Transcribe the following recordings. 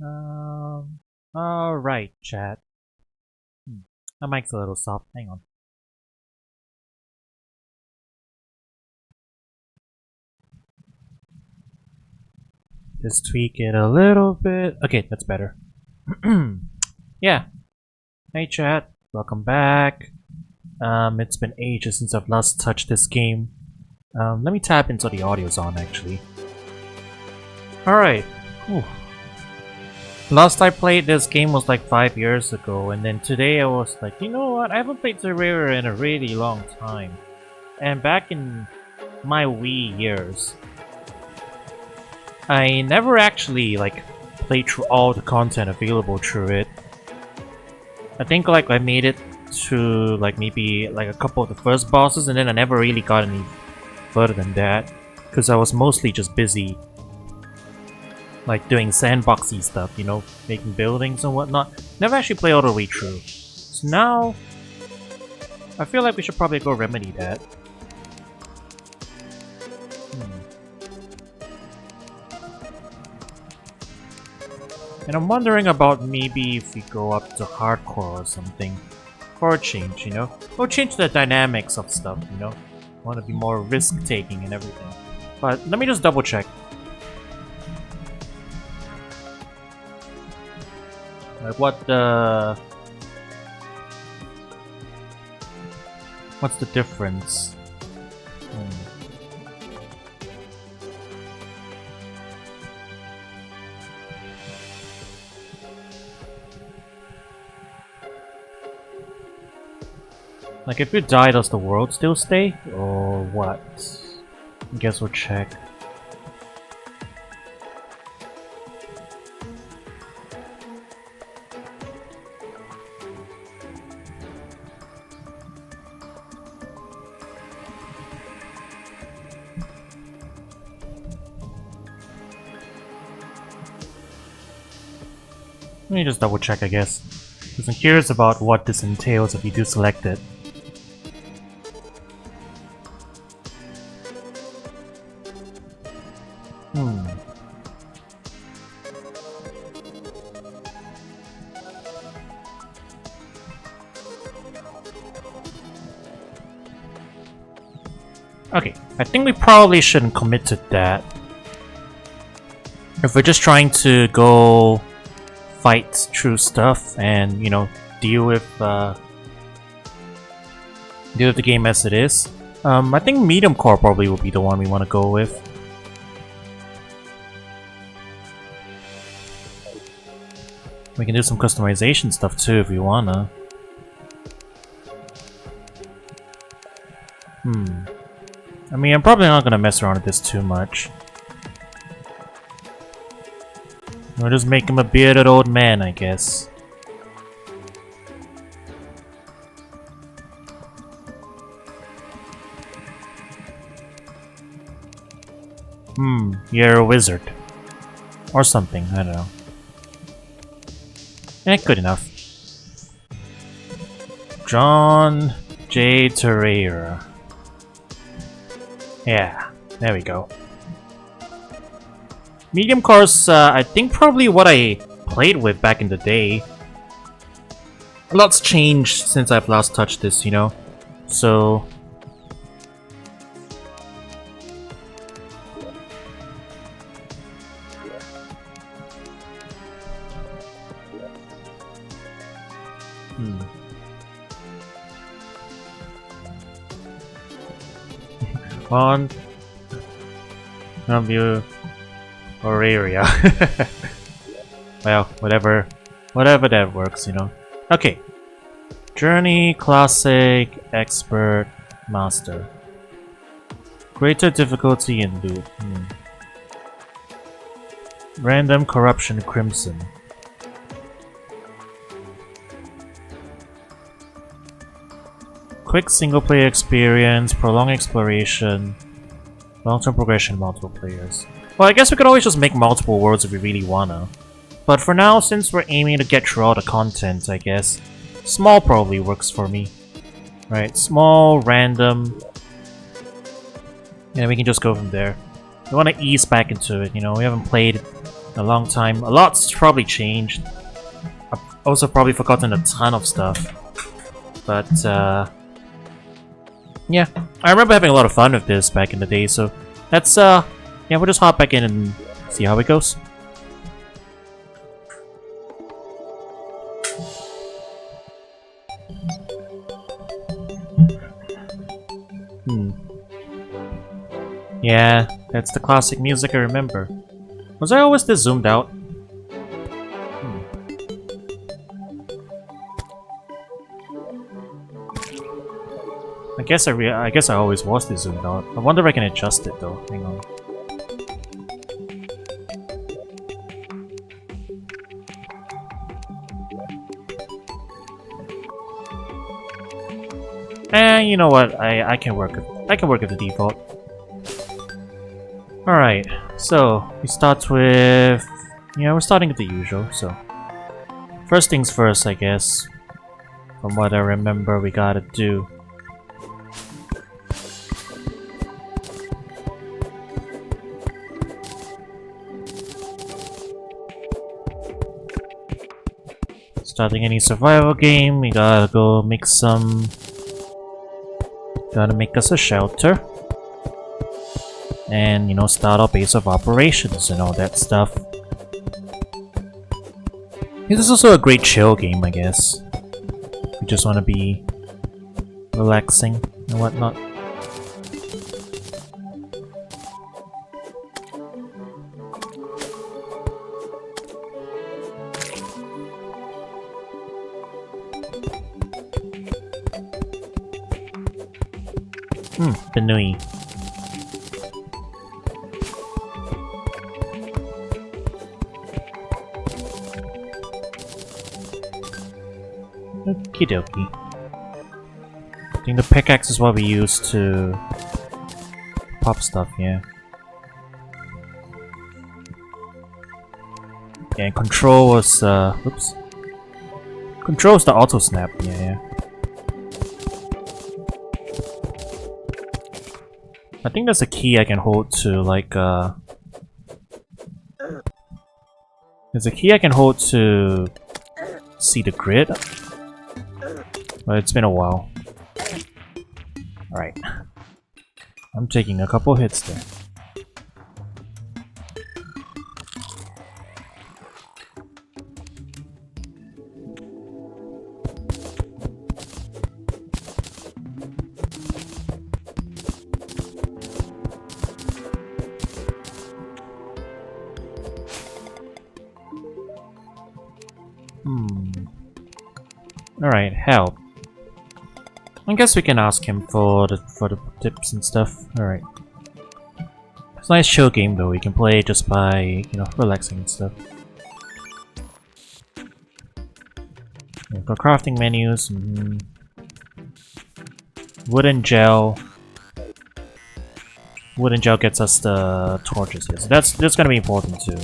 Um, alright, chat. My mic's a little soft. Hang on. Just tweak it a little bit. Okay, that's better. Yeah. Hey, chat. Welcome back. It's been ages since I've last touched this game. Let me tap into the audio's on, actually. Alright. Last I played this game was like 5 years ago, and then today I was like, you know what, I haven't played Terraria in a really long time. And back in my Wii years, I never actually like played through all the content available through it. I think like I made it to like maybe like a couple of the first bosses, and then I never really got any further than that, because I was mostly just busy like doing sandboxy stuff, you know, making buildings and whatnot. Never actually play all the way through. So now, I feel like we should probably go remedy that. And I'm wondering about maybe if we go up to hardcore or something. For a change, you know? We'll change the dynamics of stuff, you know? Want to be more risk-taking and everything. But let me just double check. Like what's the difference? Like if you die, does the world still stay? Or what? I guess we'll check. Let me just double check, I guess. Because I'm curious about what this entails if you do select it. Okay, I think we probably shouldn't commit to that. If we're just trying to go fight through stuff and, you know, deal with the game as it is, I think medium core probably will be the one we want to go with. We can do some customization stuff too if we wanna. I mean, I'm probably not gonna mess around with this too much. We'll just make him a bearded old man, I guess. You're a wizard. Or something, I don't know. Good enough. John J. Terraria. Yeah, there we go. Medium core's, I think probably what I played with back in the day. A lot's changed since I've last touched this, you know? So... on... view... Terraria. Well, whatever that works, you know. Okay. Journey, Classic, Expert, Master. Greater difficulty in loot. Random, Corruption, Crimson. Quick single player experience, prolonged exploration, long-term progression, multiple players. Well, I guess we could always just make multiple worlds if we really wanna. But for now, since we're aiming to get through all the content, I guess, small probably works for me. Right, small, random. And we can just go from there. We wanna ease back into it, you know, we haven't played a long time. A lot's probably changed. I've also probably forgotten a ton of stuff. But, yeah. I remember having a lot of fun with this back in the day, so let's, yeah, we'll just hop back in and see how it goes. Yeah, that's the classic music I remember. Was I always this zoomed out? I guess I always was this zoomed out. I wonder if I can adjust it though. Hang on. You know what? I can work with the default. Alright, so we start with... yeah, we're starting with the usual, so... first things first, I guess. From what I remember, we gotta do... starting any survival game, we gotta go make some... gotta make us a shelter. And, you know, start our base of operations and all that stuff. This is also a great chill game, I guess. We just want to be relaxing and whatnot. Benui. Okie dokie. I think the pickaxe is what we use to pop stuff, yeah. Yeah, and control was, oops. Control was the auto snap, yeah. I think that's a key I can hold to, like, there's a key I can hold to see the grid. But it's been a while. Alright. I'm taking a couple hits there. Alright, help. I guess we can ask him for the tips and stuff. Alright. It's a nice chill game though, we can play just by, you know, relaxing and stuff. We've got crafting menus. Wooden gel. Wooden gel gets us the torches here, so that's gonna be important too.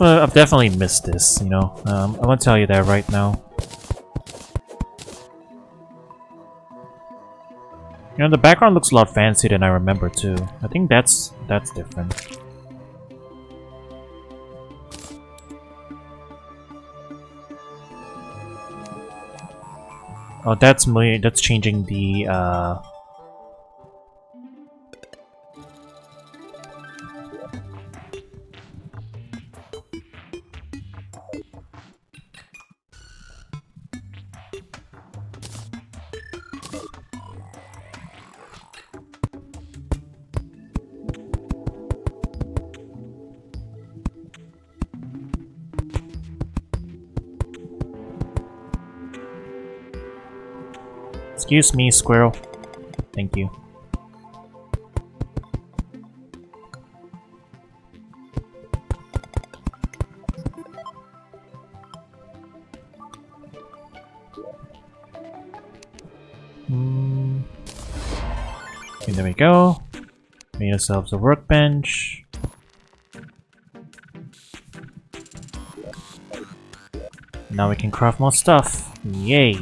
I've definitely missed this, you know. I'm gonna tell you that right now. You know, the background looks a lot fancier than I remember too. I think that's different. Oh, that's changing the Excuse me, squirrel. Thank you. Okay, there we go. Made ourselves a workbench. Now we can craft more stuff. Yay!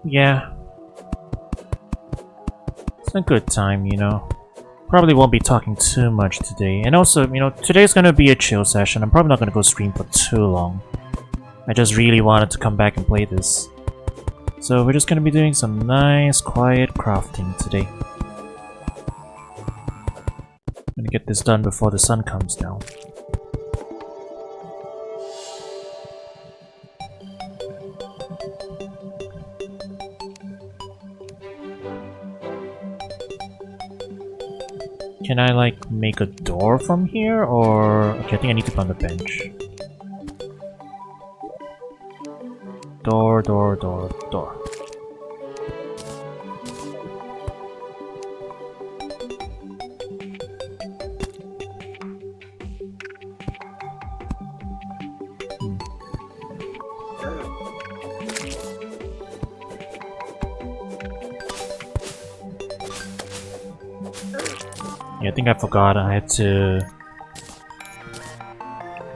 Yeah. It's a good time, you know. Probably won't be talking too much today. And also, you know, today's gonna be a chill session. I'm probably not gonna go stream for too long. I just really wanted to come back and play this. So we're just gonna be doing some nice, quiet crafting today. Gonna get this done before the sun comes down. Can I, like, make a door from here, or... Okay, I think I need to put on the bench. Door, door, door, door. Yeah, I think I forgot I had to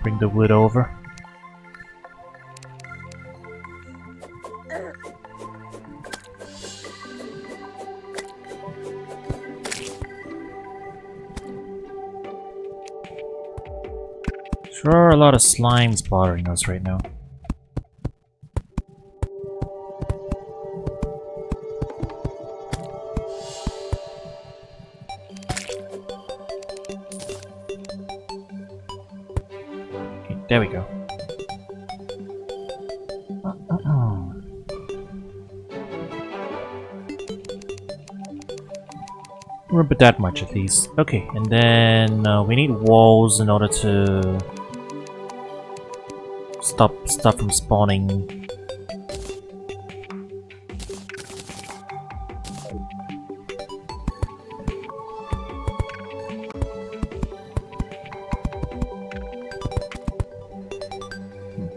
bring the wood over. Sure are a lot of slimes bothering us right now. There we go. Remember that much at least. Okay, and then we need walls in order to stop stuff from spawning.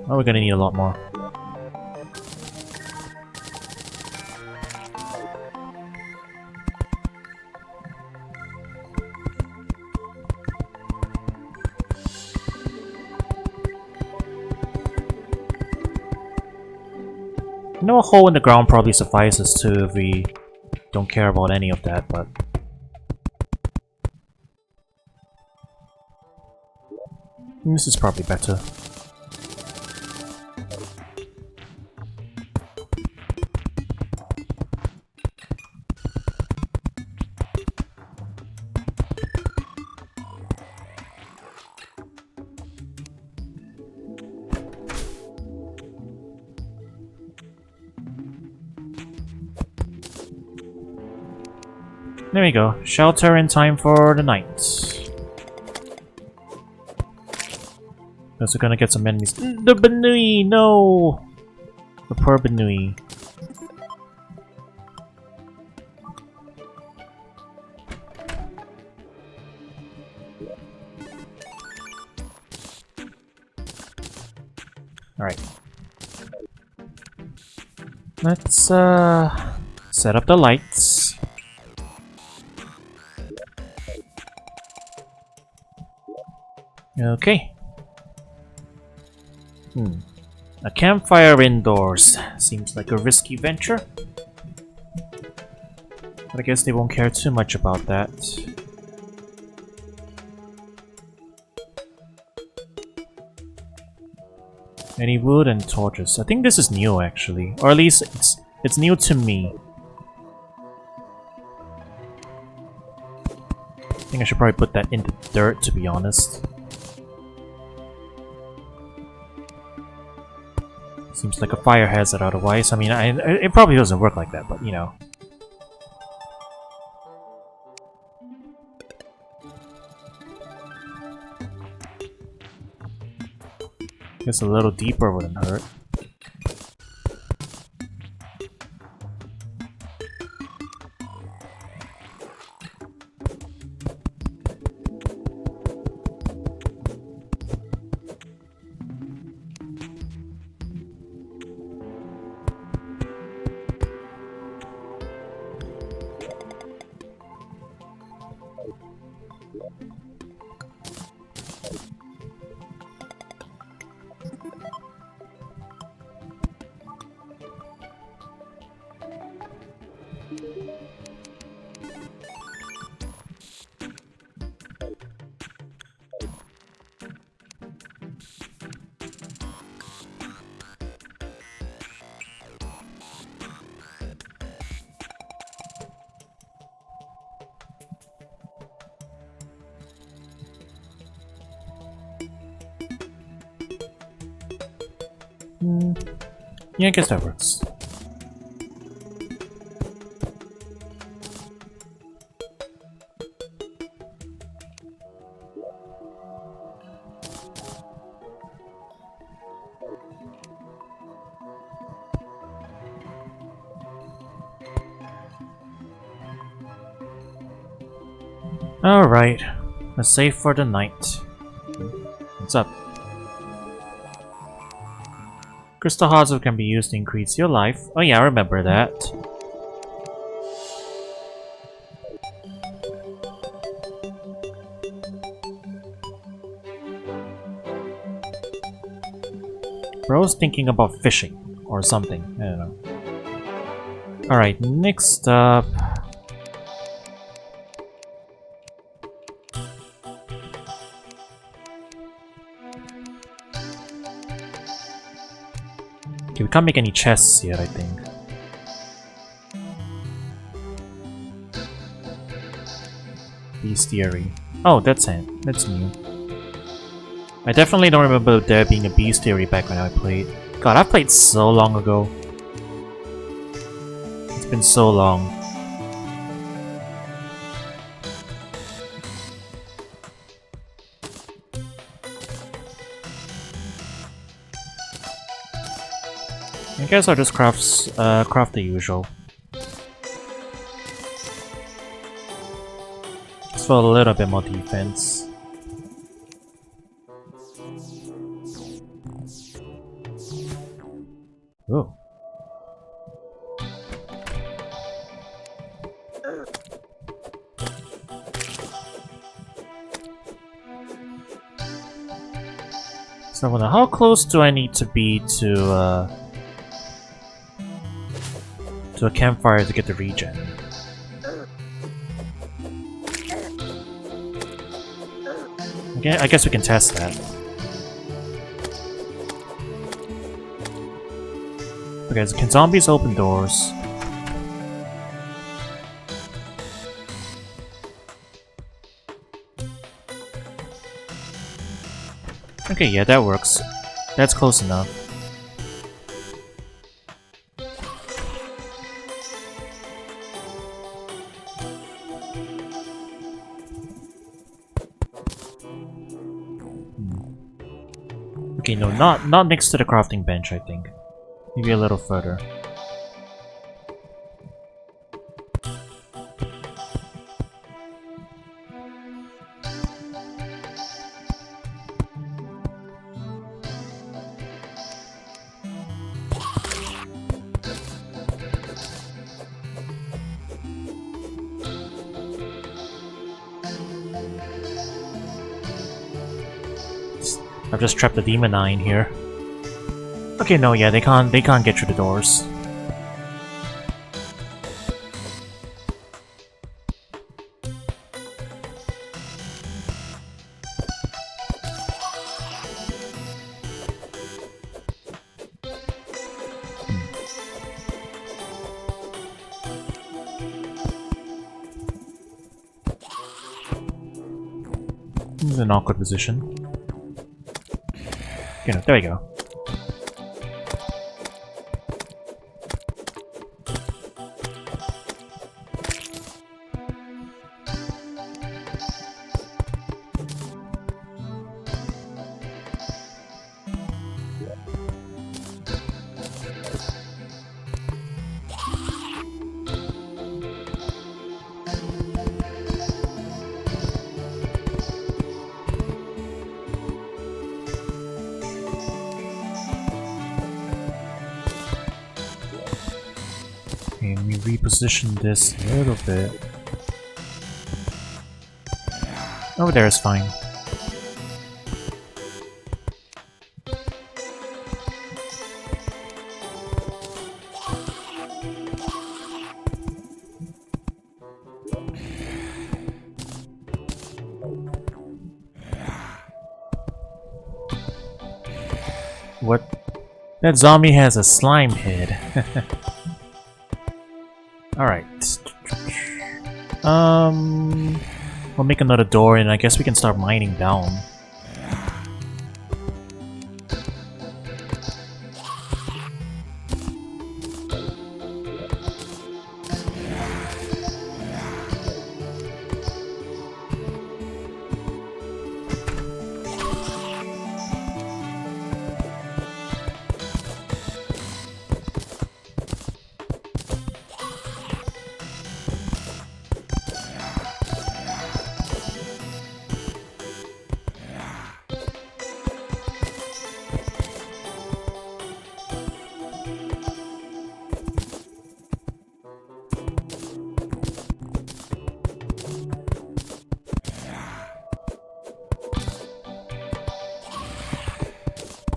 Oh, we're gonna need a lot more. You know, a hole in the ground probably suffices too if we don't care about any of that, but... this is probably better. There we go. Shelter in time for the night. Also gonna get some enemies. The Banui! No! The poor Banui. Alright. Let's set up the lights. Okay. A campfire indoors. Seems like a risky venture. But I guess they won't care too much about that. Any wood and torches. I think this is new actually. Or at least it's new to me. I think I should probably put that in the dirt, to be honest. Seems like a fire hazard otherwise. I mean, it probably doesn't work like that, but you know. Guess a little deeper wouldn't hurt. Yeah, I guess that works. Alright, let's save for the night. What's up? Crystal Hosel can be used to increase your life. Oh yeah, I remember that. Bro's thinking about fishing or something. I don't know. Alright, next up. Okay, we can't make any chests yet, I think. Bestiary. Oh, that's it. That's new. I definitely don't remember there being a bestiary back when I played. God, I played so long ago. It's been so long. I guess I'll just craft the usual. Just for a little bit more defense. Ooh. So I wonder, how close do I need to be to a campfire to get the regen? Okay, I guess we can test that. Okay, so can zombies open doors? Okay, yeah, that works. That's close enough. Okay, no, not next to the crafting bench, I think. Maybe a little further. I've just trapped the demon eye in here. Okay, no, yeah, they can't get through the doors. This is an awkward position. Okay, no, there we go. Okay, let me reposition this a little bit. Over there is fine. What? That zombie has a slime head. Alright. We'll make another door and I guess we can start mining down.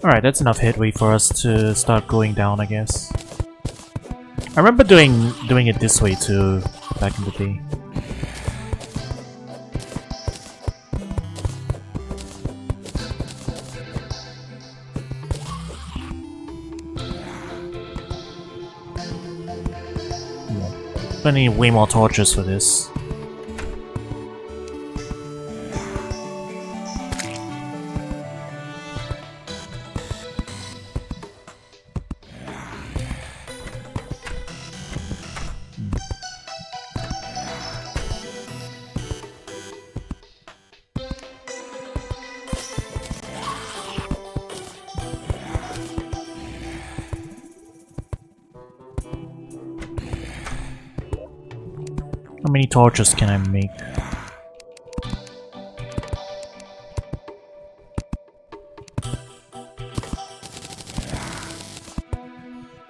Alright, that's enough headway for us to start going down, I guess. I remember doing it this way too, back in the day. I need way more torches for this. How many torches can I make?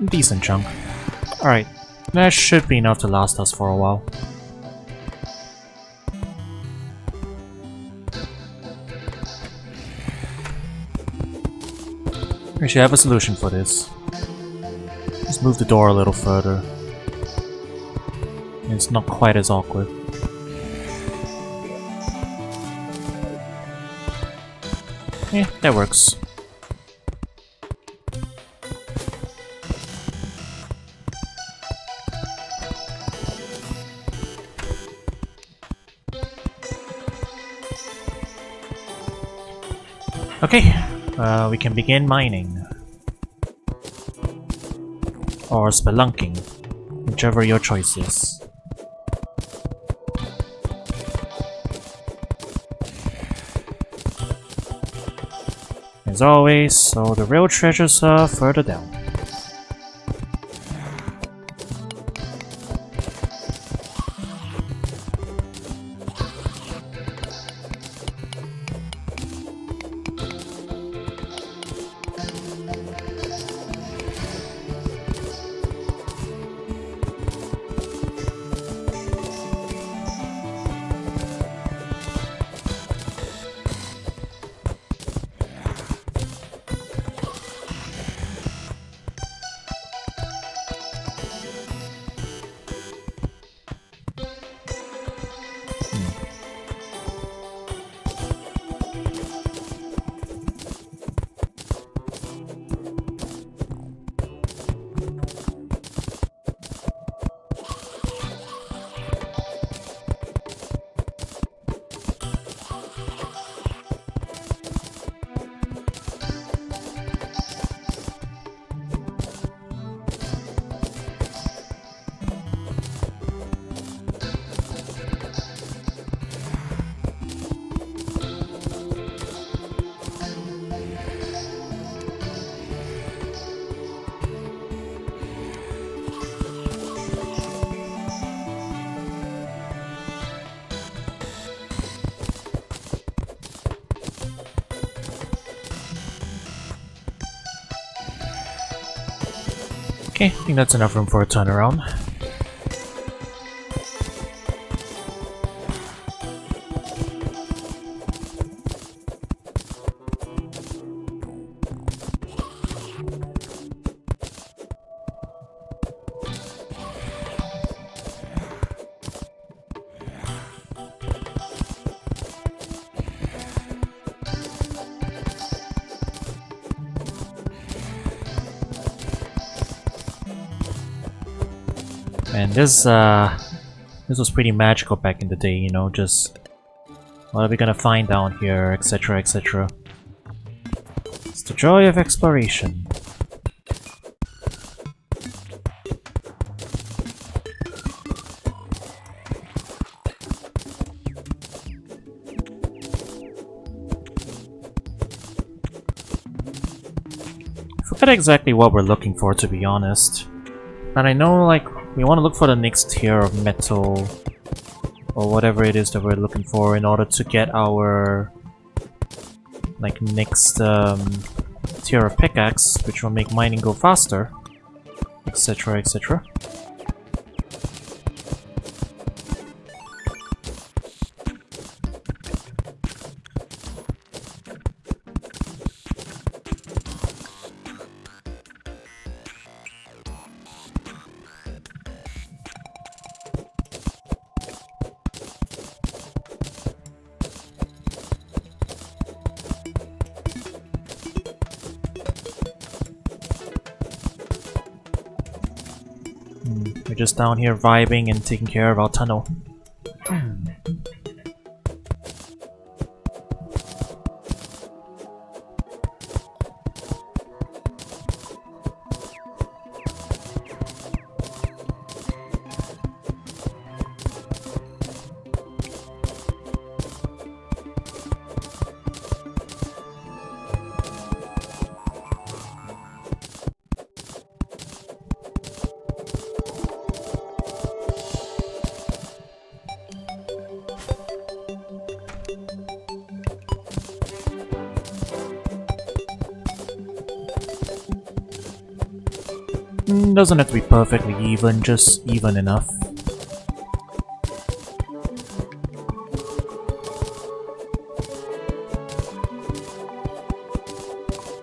Decent chunk. Alright, that should be enough to last us for a while. We should have a solution for this. Just move the door a little further. It's not quite as awkward. Yeah, that works. Okay, we can begin mining. Or spelunking, whichever your choice is. As always, so the real treasures are further down. Okay, I think that's enough room for a turnaround. And this was pretty magical back in the day, you know, just what are we gonna find down here, etc, etc. It's the joy of exploration. I forget exactly what we're looking for, to be honest. And I know, like, we want to look for the next tier of metal or whatever it is that we're looking for in order to get our like next tier of pickaxe, which will make mining go faster, etc, etc. We're just down here vibing and taking care of our tunnel. Doesn't have to be perfectly even, just even enough.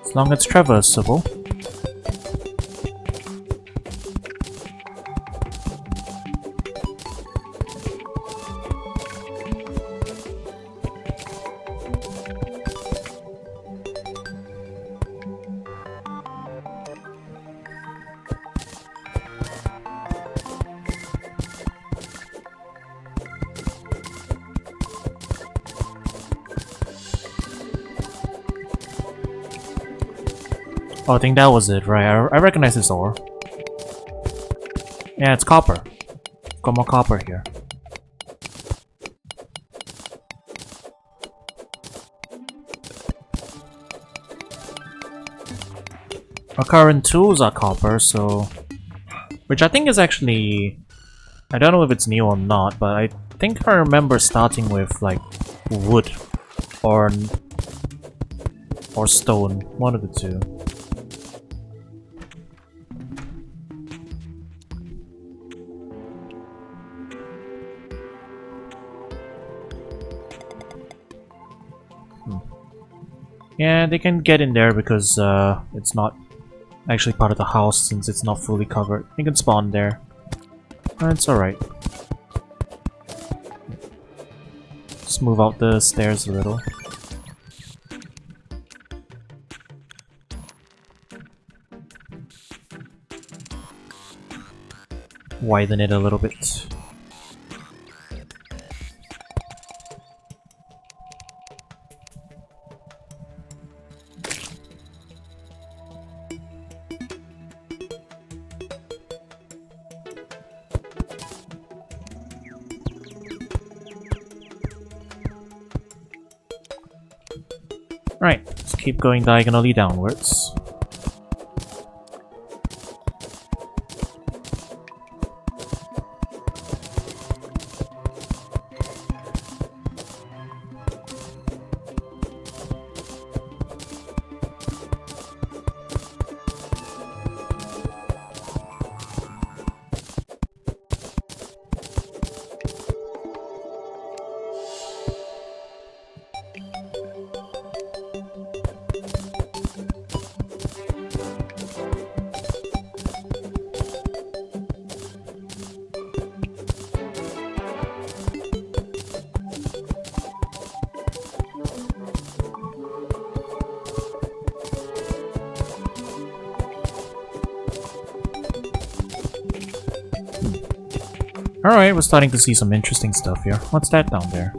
As long as it's traversable. Oh, I think that was it, right? I recognize this ore. Yeah, it's copper. Got more copper here. Our current tools are copper, so... Which I think is actually... I don't know if it's new or not, but I think I remember starting with, like, wood. Or stone. One of the two. Yeah, they can get in there because it's not actually part of the house since it's not fully covered. You can spawn there. That's alright. Just move out the stairs a little. Widen it a little bit. Right, let's keep going diagonally downwards. Alright, we're starting to see some interesting stuff here. What's that down there?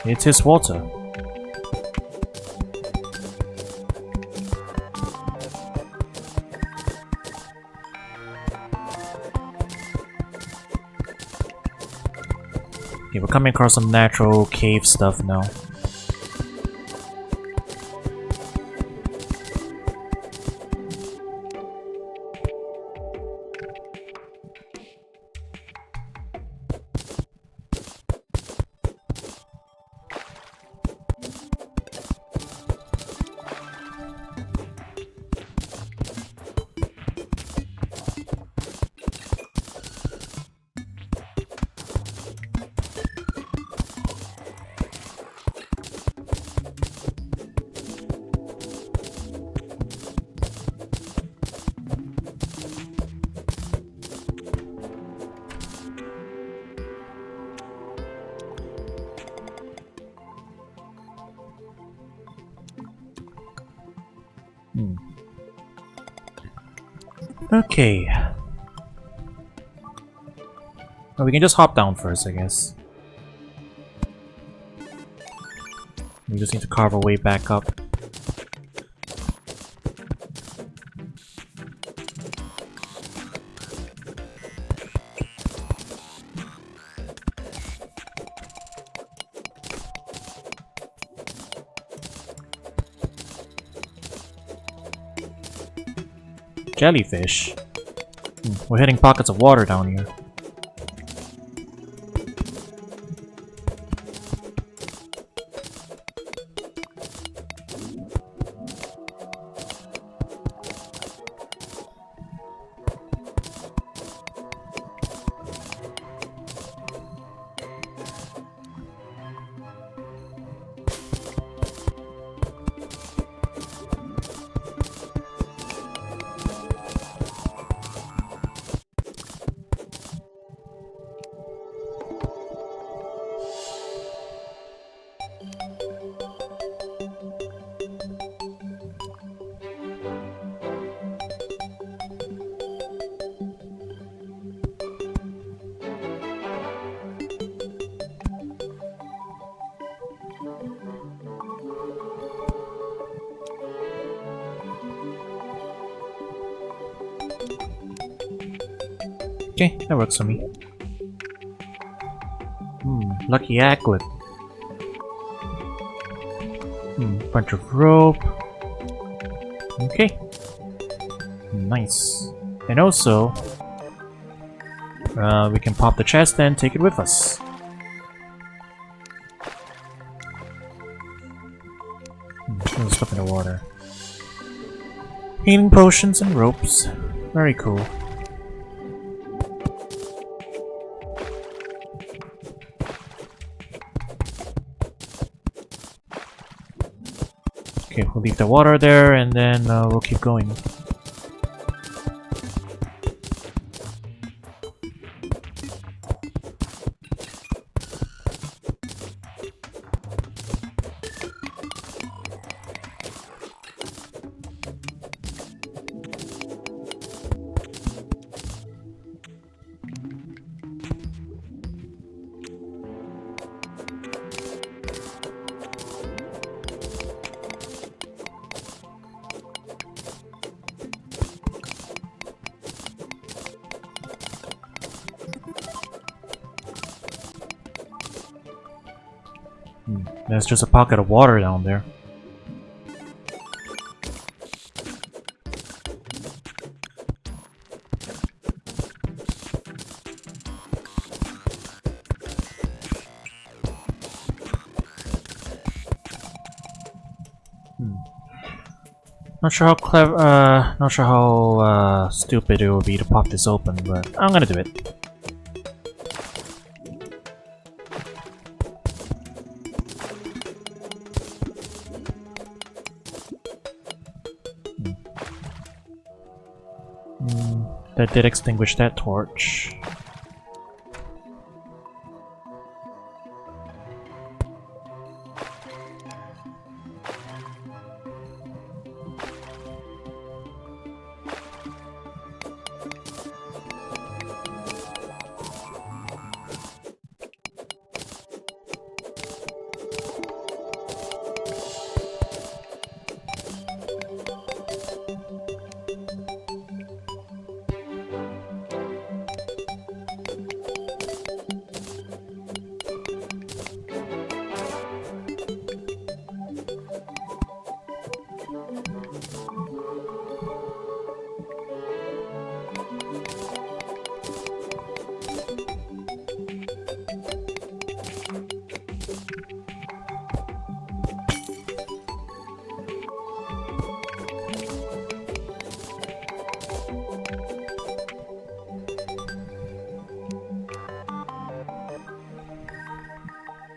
It is water. Okay, we're coming across some natural cave stuff now. Okay. Well, we can just hop down first, I guess. We just need to carve our way back up. Jellyfish? We're hitting pockets of water down here. Okay, that works for me. Lucky aglet. Bunch of rope. Okay. Nice. And also, we can pop the chest and take it with us. There's stuff in the water. Healing potions and ropes. Very cool. Okay, we'll leave the water there and then we'll keep going. There's just a pocket of water down there. Not sure how clever, not sure how stupid it will be to pop this open, but I'm gonna do it. That did extinguish that torch.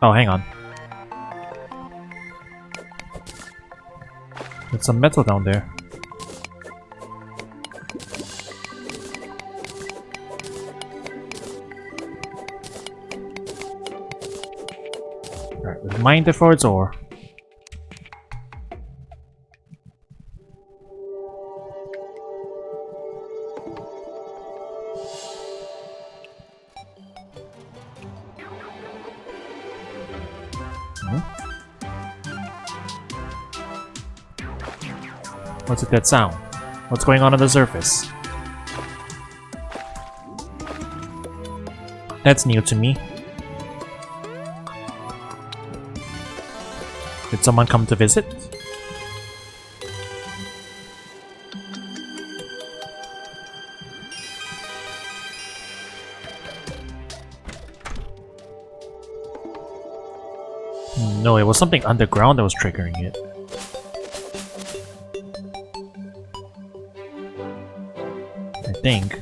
Oh, hang on. There's some metal down there. Alright, we'll mine it for its ore. What's with that sound? What's going on the surface? That's new to me. Did someone come to visit? No, it was something underground that was triggering it. I think.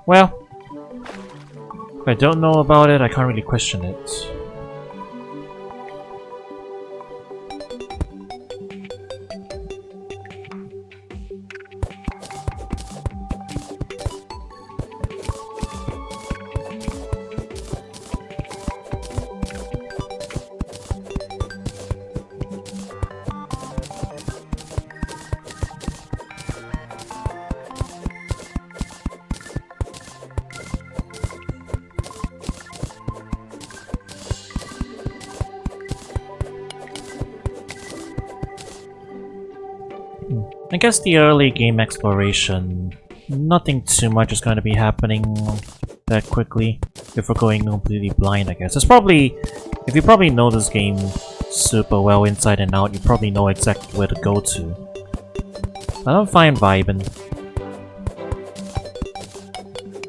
Well, if I don't know about it, I can't really question it. I guess the early game exploration, nothing too much is going to be happening that quickly if we're going completely blind, I guess. It's probably, if you probably know this game super well inside and out, you probably know exactly where to go to. But I'm fine vibing.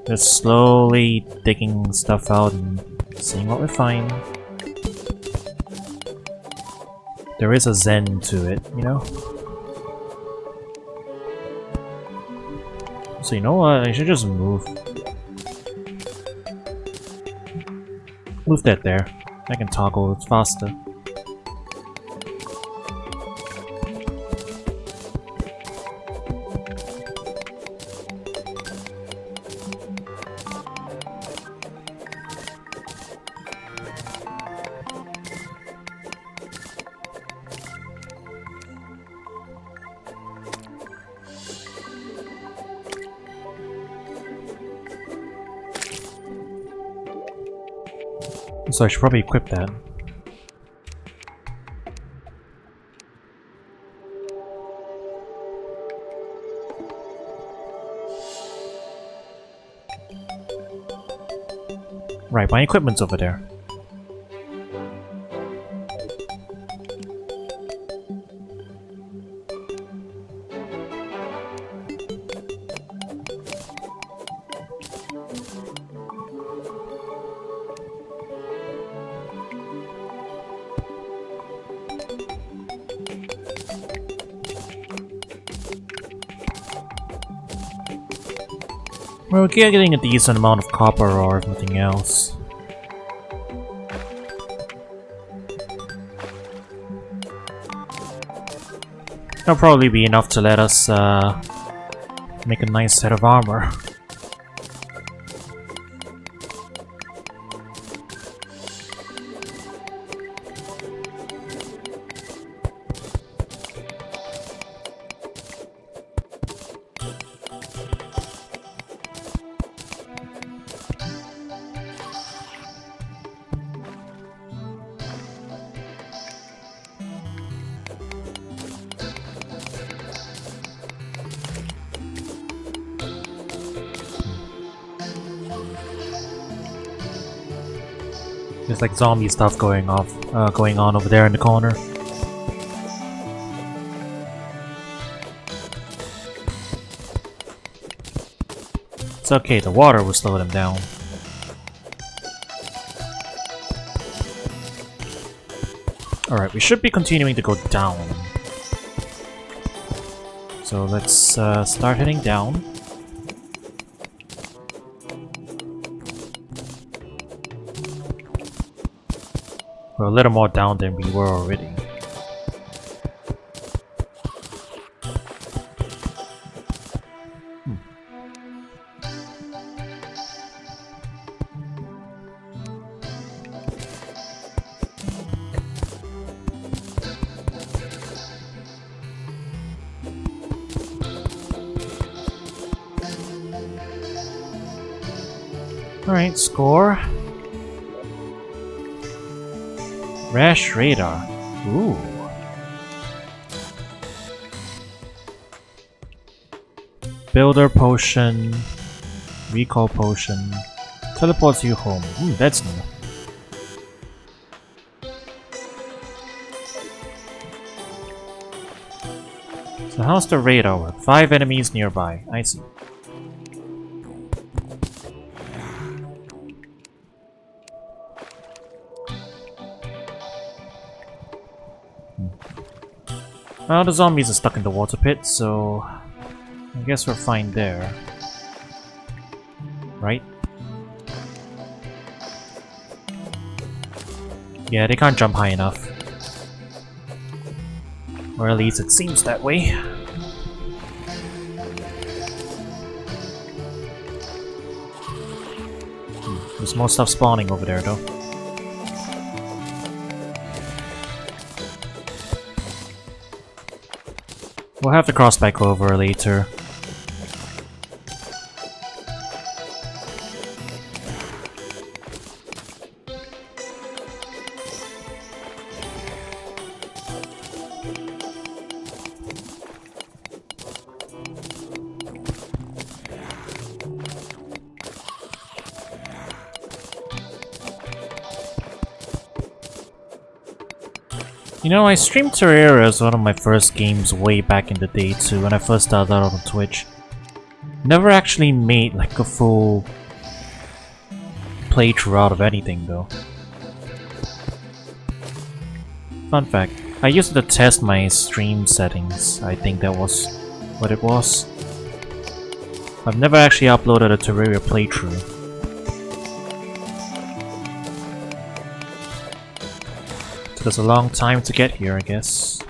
Just slowly digging stuff out and seeing what we find. There is a zen to it, you know? So you know what, I should just move. Move that there. I can toggle, it's faster. So I should probably equip that. Right, my equipment's over there. We're getting a decent amount of copper or if nothing else. That'll probably be enough to let us make a nice set of armor. There's like zombie stuff going on over there in the corner. It's okay, the water will slow them down. Alright, we should be continuing to go down. So let's start heading down. We're a little more down than we were already. Alright, score. Rash radar. Ooh. Builder potion. Recall potion. Teleports you home. Ooh, that's new. So how's the radar work? 5 enemies nearby. I see. Well, the zombies are stuck in the water pit, so I guess we're fine there. Right? Yeah, they can't jump high enough. Or at least it seems that way. There's more stuff spawning over there though. We'll have to cross back over later. You know, I streamed Terraria as one of my first games way back in the day too, when I first started out on Twitch. Never actually made like a full playthrough out of anything though. Fun fact, I used it to test my stream settings, I think that was what it was. I've never actually uploaded a Terraria playthrough. Took us a long time to get here, I guess.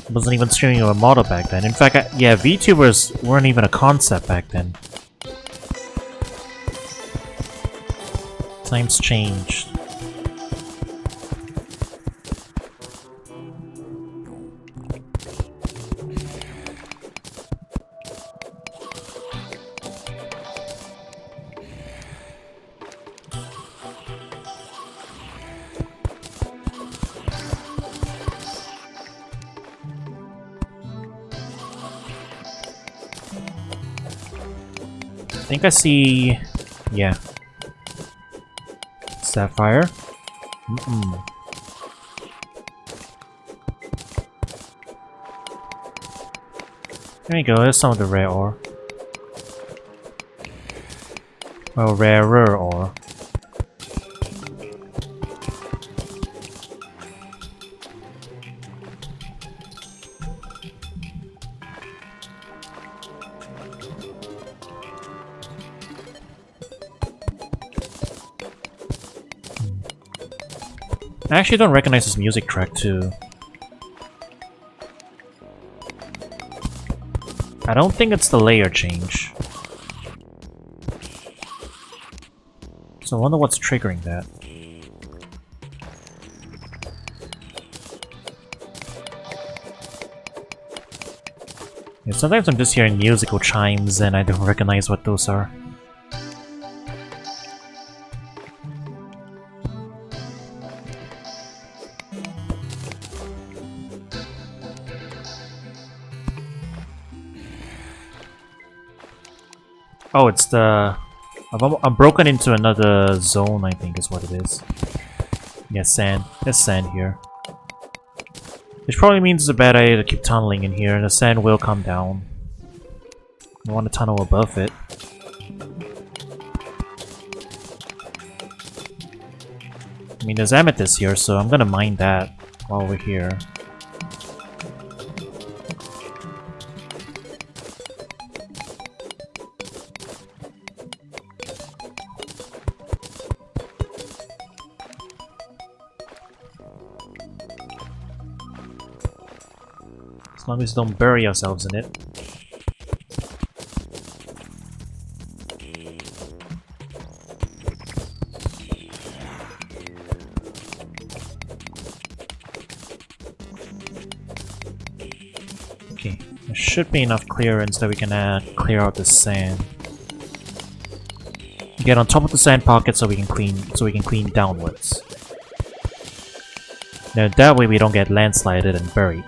Wasn't even streaming a model back then. In fact, yeah, VTubers weren't even a concept back then. Times changed. I think I see... yeah. Sapphire. There you go, there's some of the rare ore. Well, rarer ore. I actually don't recognize this music track too. I don't think it's the layer change. So I wonder what's triggering that. Yeah, sometimes I'm just hearing musical chimes and I don't recognize what those are. Oh, it's the... I'm broken into another zone, I think is what it is. Yeah, sand. There's sand here. Which probably means it's a bad idea to keep tunneling in here, and the sand will come down. I want to tunnel above it. I mean, there's amethyst here, so I'm gonna mine that while we're here. As long as we don't bury ourselves in it. Okay, there should be enough clearance that we can clear out the sand. Get on top of the sand pocket so we can clean downwards. Now that way we don't get landslided and buried.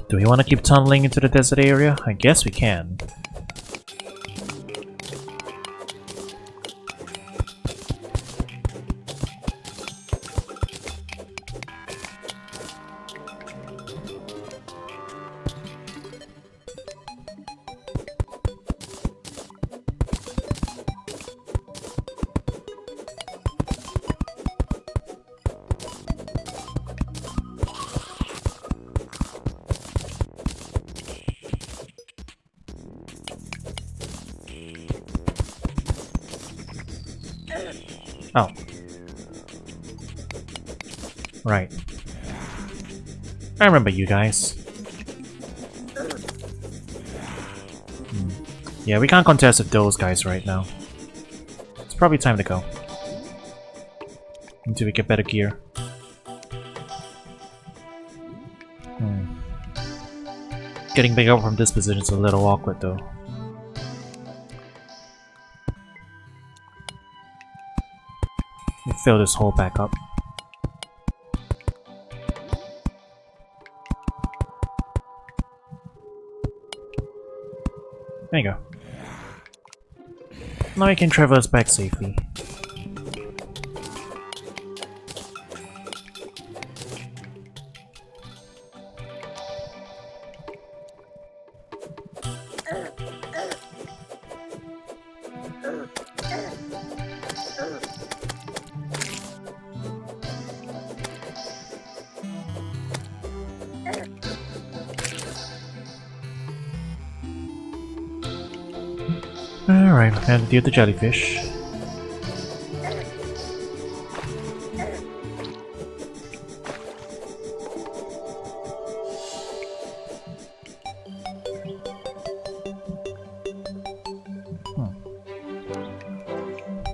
Do we want to keep tunneling into the desert area? I guess we can. Oh. Right. I remember you guys. Yeah, we can't contest with those guys right now. It's probably time to go. Until we get better gear. Getting big over from this position is a little awkward though. Fill this hole back up. There you go. Now we can traverse back safely. Alright, we're gonna deal with the jellyfish.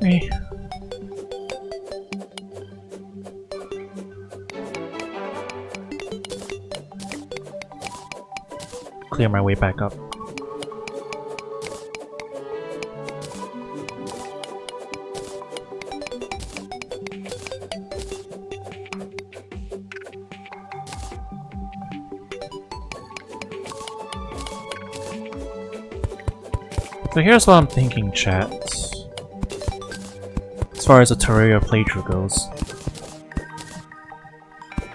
Hey. Clear my way back up. So here's what I'm thinking, chat. As far as the Terraria playthrough goes.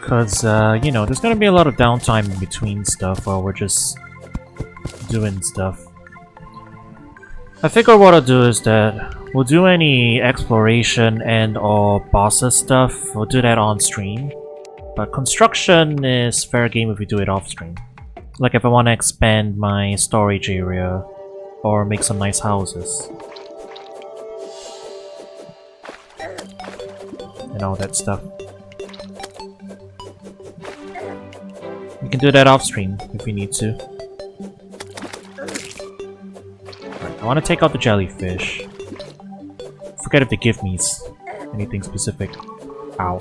Cause, you know, there's gonna be a lot of downtime in between stuff while we're just doing stuff. I figure what I'll do is that we'll do any exploration and or bosses stuff, we'll do that on stream. But construction is fair game if we do it off stream. Like if I want to expand my storage area or make some nice houses. And all that stuff. We can do that off stream if we need to. Right, I want to take out the jellyfish. Forget if they give me anything specific. Ow.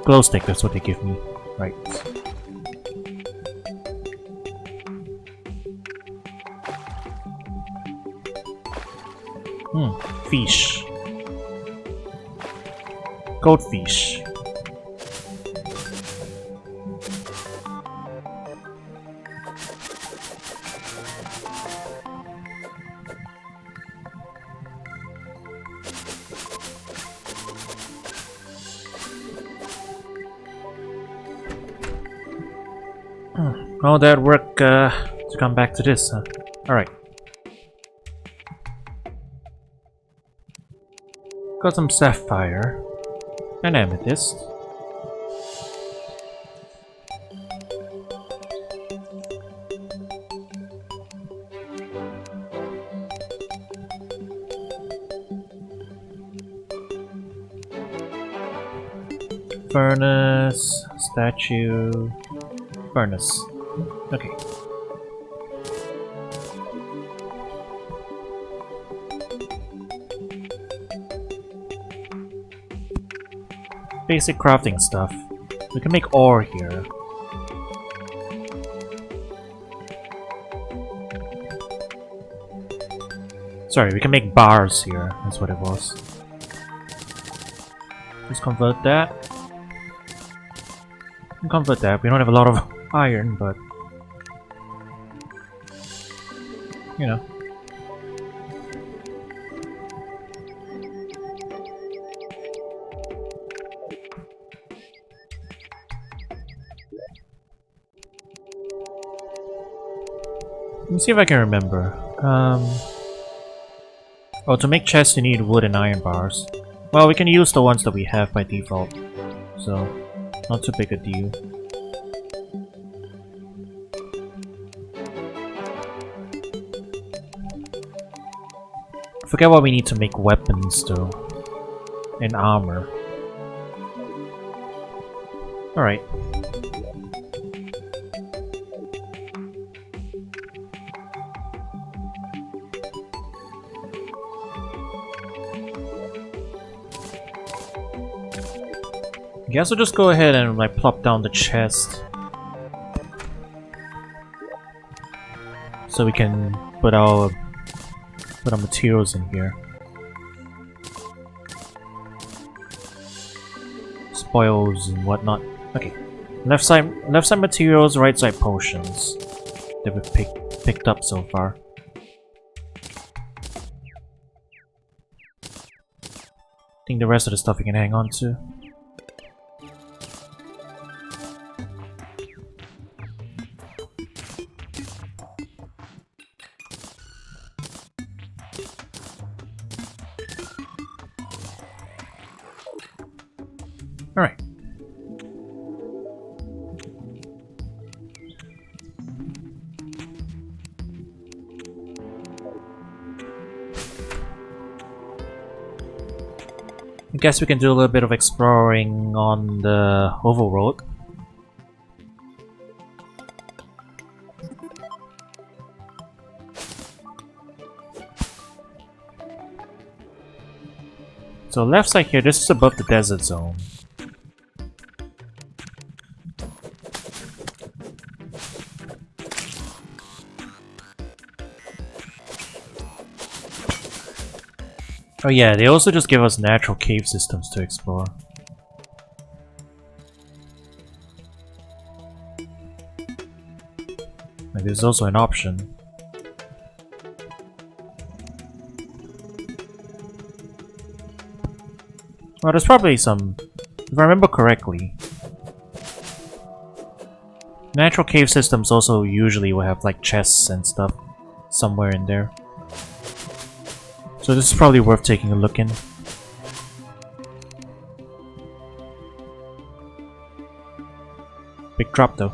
Glow stick, that's what they give me. Right. Fish. Goldfish. All that work to come back to this, huh? Alright. Got some sapphire. An amethyst. Furnace, statue, furnace. Okay. Basic crafting stuff. We can make ore here. Sorry, we can make bars here. That's what it was. Let's convert that. We can convert that. We don't have a lot of iron, but you know. Let me see if I can remember. Oh, to make chests you need wood and iron bars. Well, we can use the ones that we have by default, so not too big a deal. I forget what we need to make weapons though, and armor. Alright. I guess we'll just go ahead and like plop down the chest so we can put our materials in here. Spoils and whatnot. Okay. Left side materials, right side potions that we've picked up so far. I think the rest of the stuff we can hang on to. Alright. I guess we can do a little bit of exploring on the overworld. So left side here, this is above the desert zone. Oh yeah, they also just give us natural cave systems to explore. Like there's also an option. Well, there's probably some, if I remember correctly. Natural cave systems also usually will have like chests and stuff somewhere in there. So this is probably worth taking a look in. Big drop though.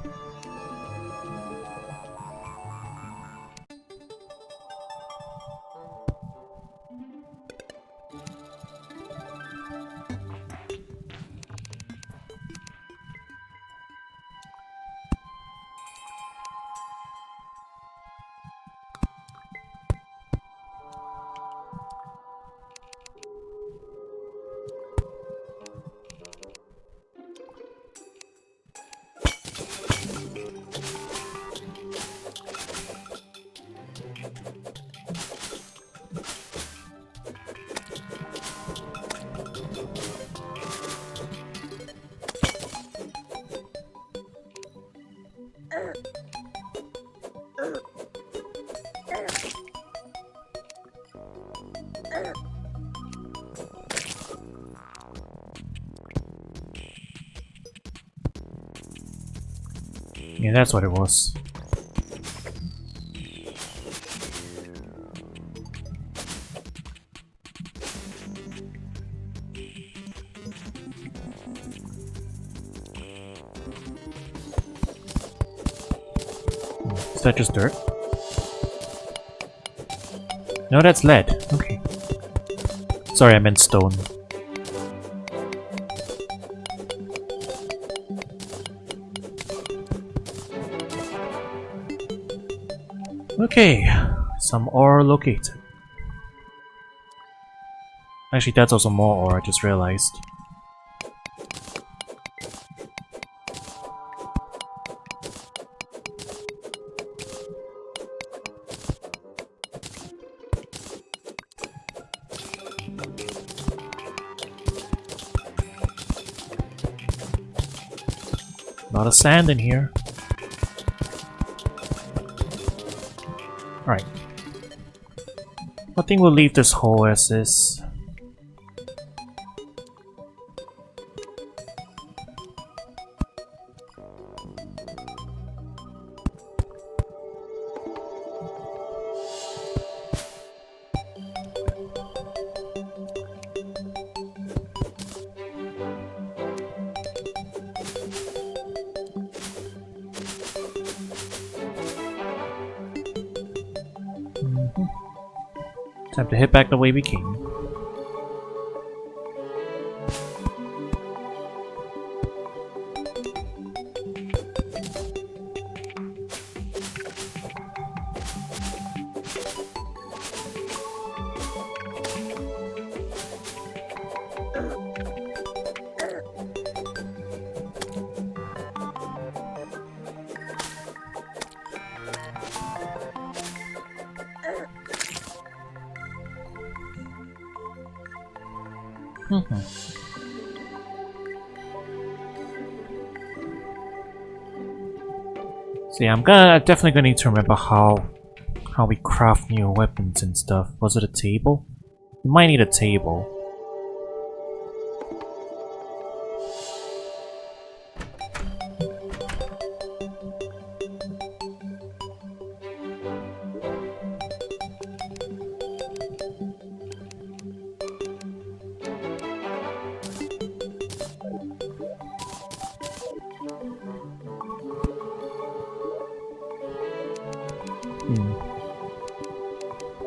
Yeah, that's what it was. Is that just dirt? No, that's lead. Okay. Sorry, I meant stone. Okay, some ore located. Actually, that's also more ore, I just realized. A lot of sand in here. Alright. I think we'll leave this hole as is. Time to head back the way we came. So yeah, I'm definitely gonna need to remember how we craft new weapons and stuff. Was it a table? We might need a table.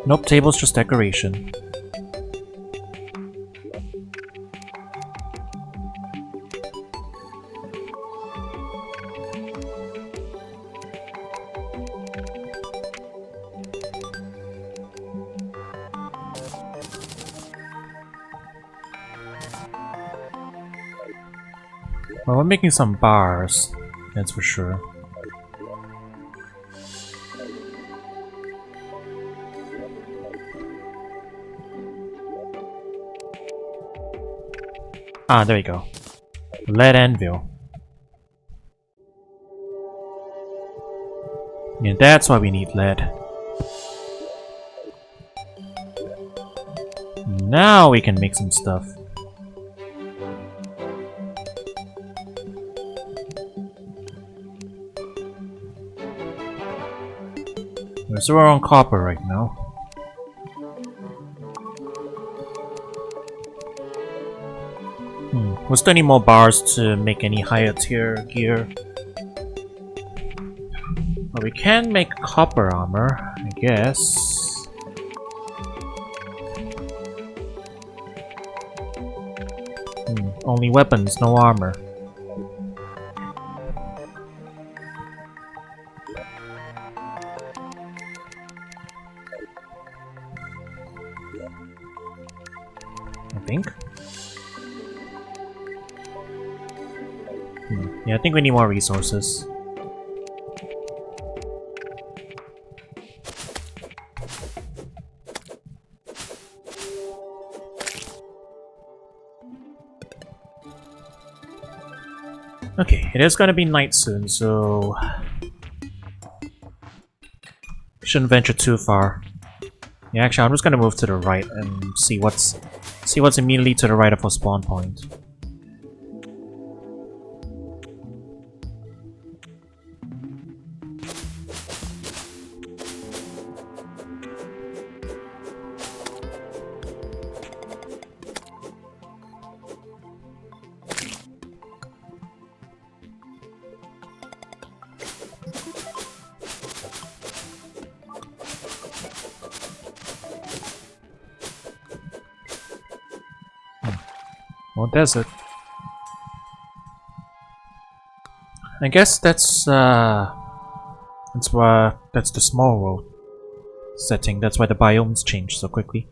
Nope, table's just decoration. Well, we're making some bars, that's for sure. Ah, there you go. Lead anvil. Yeah, that's why we need lead. Now we can make some stuff. So we're on copper right now. Was there any more bars to make any higher tier gear? Well, we can make copper armor, I guess. Only weapons, no armor. I think. Yeah, I think we need more resources. Okay, it is gonna be night soon, so shouldn't venture too far. Yeah, actually, I'm just gonna move to the right and see what's immediately to the right of our spawn point. Well, desert. I guess that's the small road. setting. That's why the biomes change so quickly.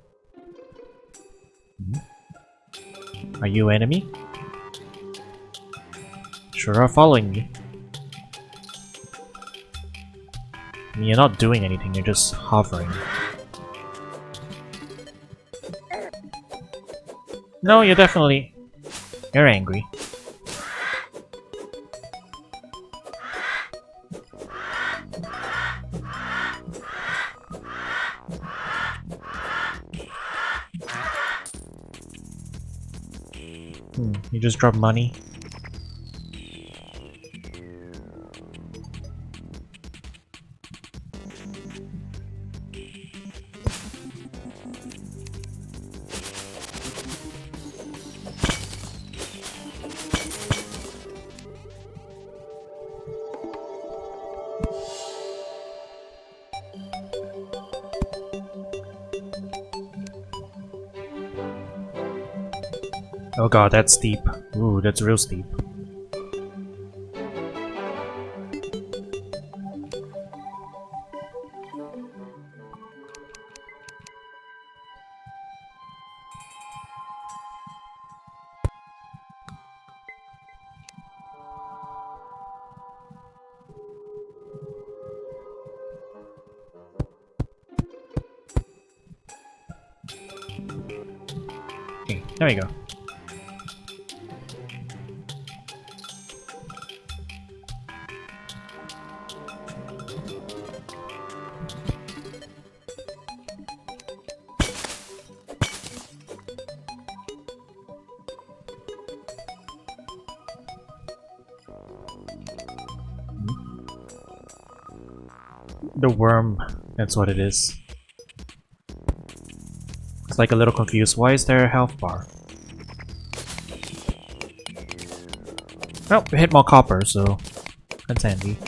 Are you enemy? Sure are following me. I mean, you're not doing anything, you're just hovering. No, you're definitely... You're angry. You just drop money. Oh god, that's steep. Ooh, that's real steep. Okay, there we go. The worm, that's what it is. It's like a little confused. Why is there a health bar? Oh, we hit more copper, so that's handy.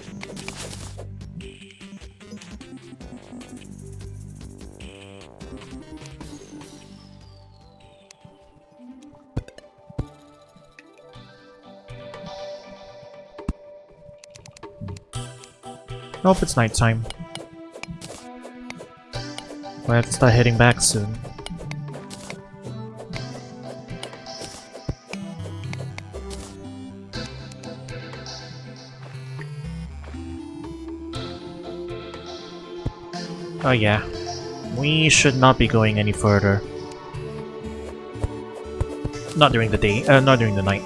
Nope, it's nighttime. I have to start heading back soon. Oh yeah, we should not be going any further. Not during the day, not during the night.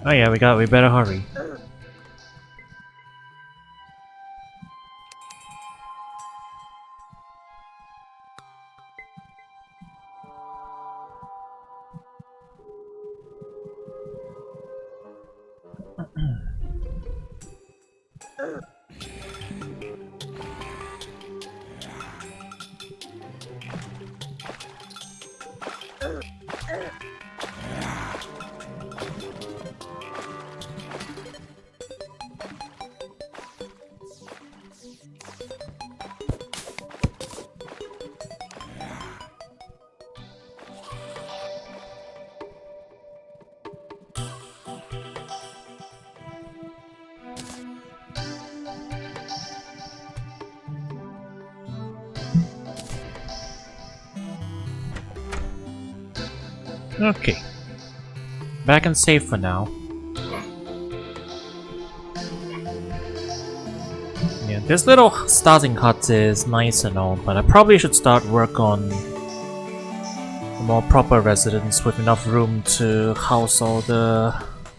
Oh yeah, we better hurry. Okay. Back and safe for now. Yeah, this little starting hut is nice and all, but I probably should start work on more proper residence with enough room to house all the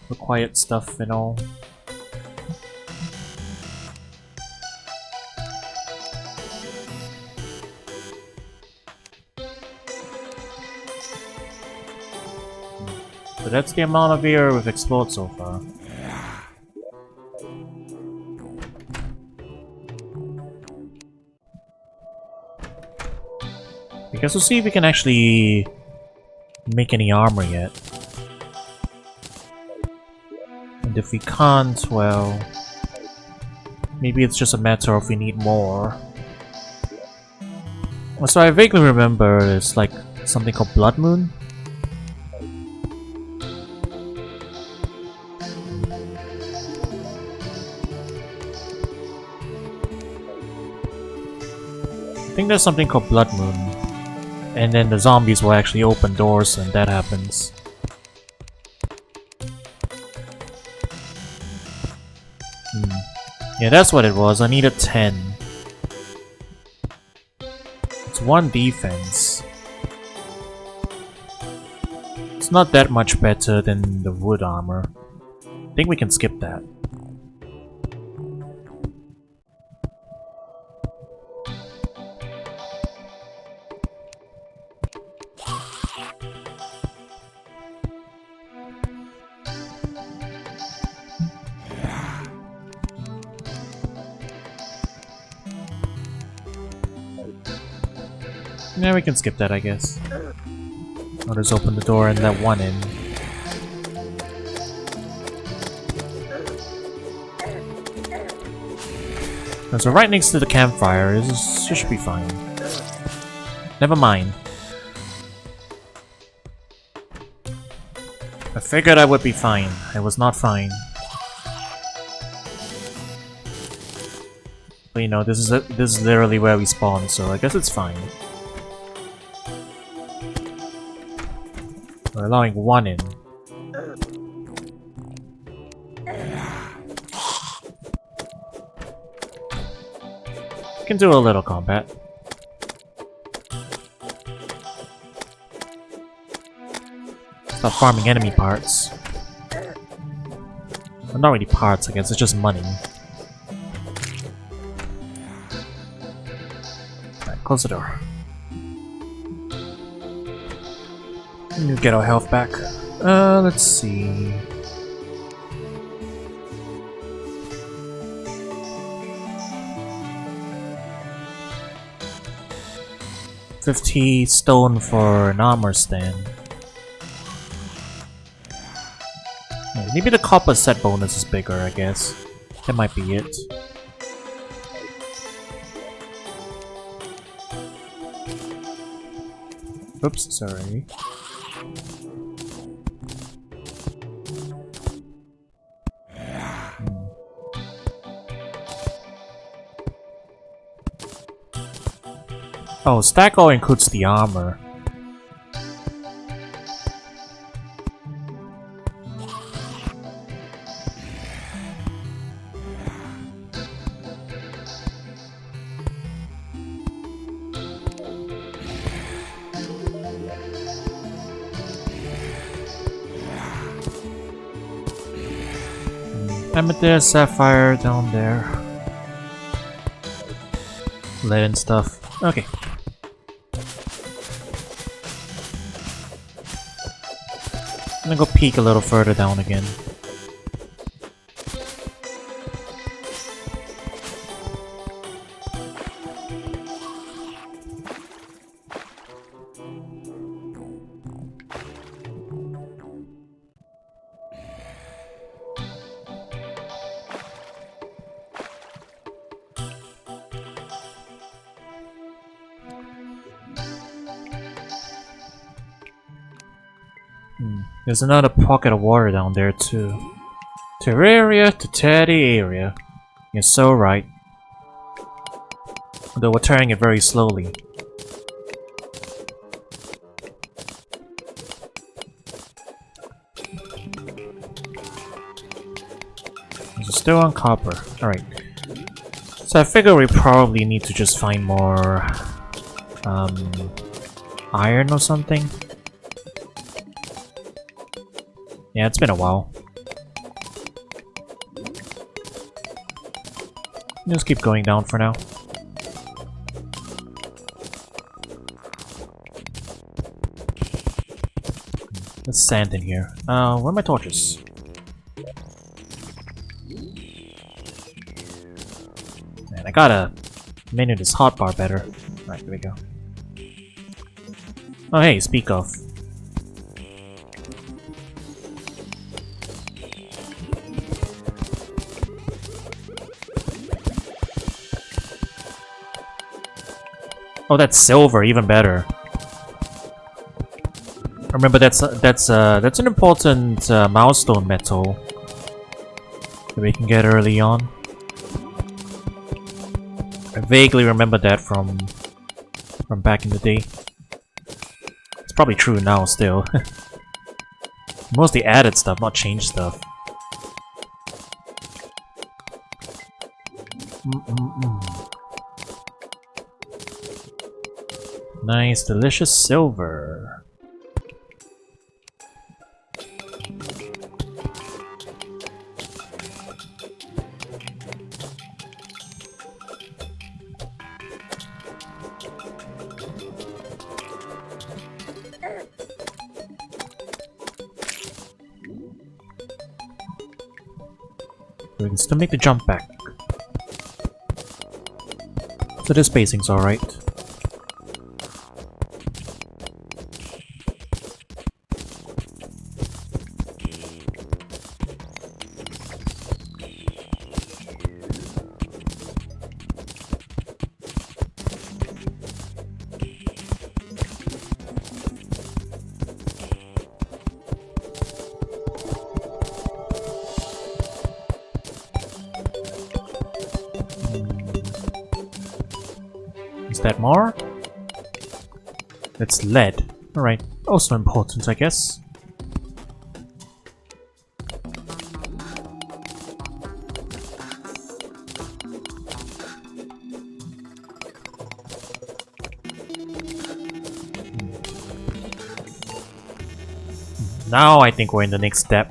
required stuff and all. So that's the amount of area we've explored so far. I guess we'll see if we can actually make any armor yet. And if we can't, well... maybe it's just a matter of we need more. So I vaguely remember there's like something called Blood Moon. I think there's something called Blood Moon. And then the zombies will actually open doors when that happens. Yeah, that's what it was. I needed 10. It's 1 defense. It's not that much better than the wood armor. I think we can skip that. Yeah, we can skip that, I guess. I'll just open the door and let one in. And so right next to the campfire, this should be fine. Never mind. I figured I would be fine. I was not fine. But you know, this is literally where we spawn, so I guess it's fine. We're allowing 1 in. We can do a little combat. Stop farming enemy parts. Well, not really parts, I guess, it's just money. Alright, close the door. Get our health back. Let's see. $50 stone for an armor stand. Maybe the copper set bonus is bigger, I guess. That might be it. Oops, sorry. Oh, stack all includes the armor. Amethyst, sapphire down there. Lead and stuff. Okay. I'm gonna go peek a little further down again. There's another pocket of water down there too. Terraria to Teddy area. You're so right. Though we're turning it very slowly. It's still on copper. Alright. So I figure we probably need to just find more iron or something. Yeah, it's been a while. Just keep going down for now. There's sand in here. Where are my torches? Man, I gotta menu this hotbar better. Alright, here we go. Oh hey, speak of. Oh, that's silver, even better. Remember, that's an important milestone metal that we can get early on. I vaguely remember that from back in the day. It's probably true now still. Mostly added stuff, not changed stuff. Nice, delicious silver. We can still make the jump back. So the spacing's alright. Is that more? That's lead. Alright. Also important, I guess. Now I think we're in the next step.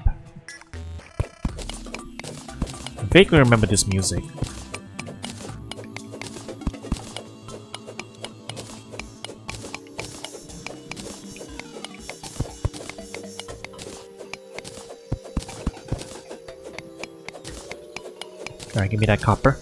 I vaguely remember this music. Alright, give me that copper.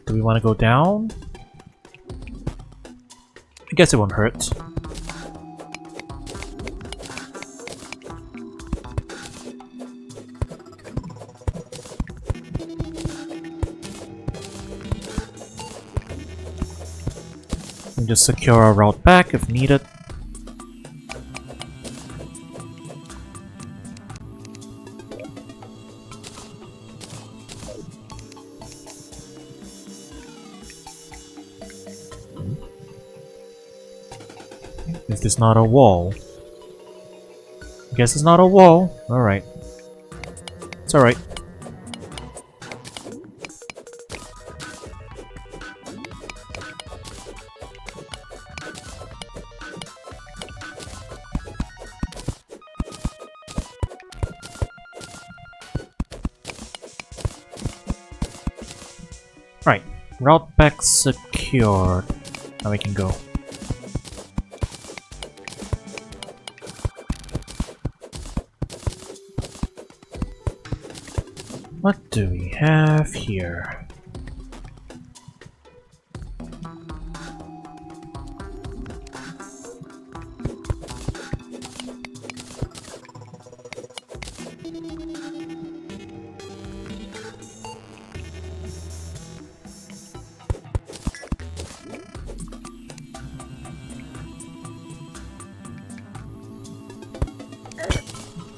Do we want to go down? I guess it won't hurt. And just secure our route back if needed. Is this not a wall? Guess it's not a wall. Alright. It's alright. Right. Route back secured. Now we can go. What do we have here?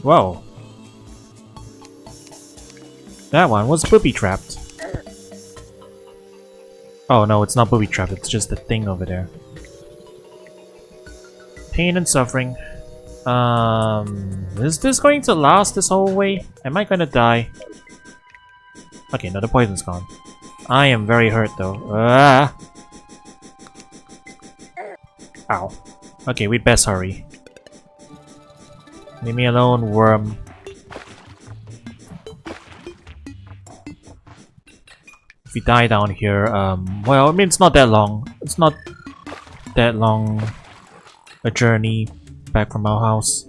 Whoa. That one was booby-trapped. Oh no, it's not booby-trapped, it's just the thing over there. Pain and suffering. Is this going to last this whole way? Am I gonna die? Okay, no, the poison's gone. I am very hurt though. Ah! Ow. Okay, we'd best hurry. Leave me alone, worm. If we die down here, well, I mean, it's not that long. It's not that long a journey back from our house.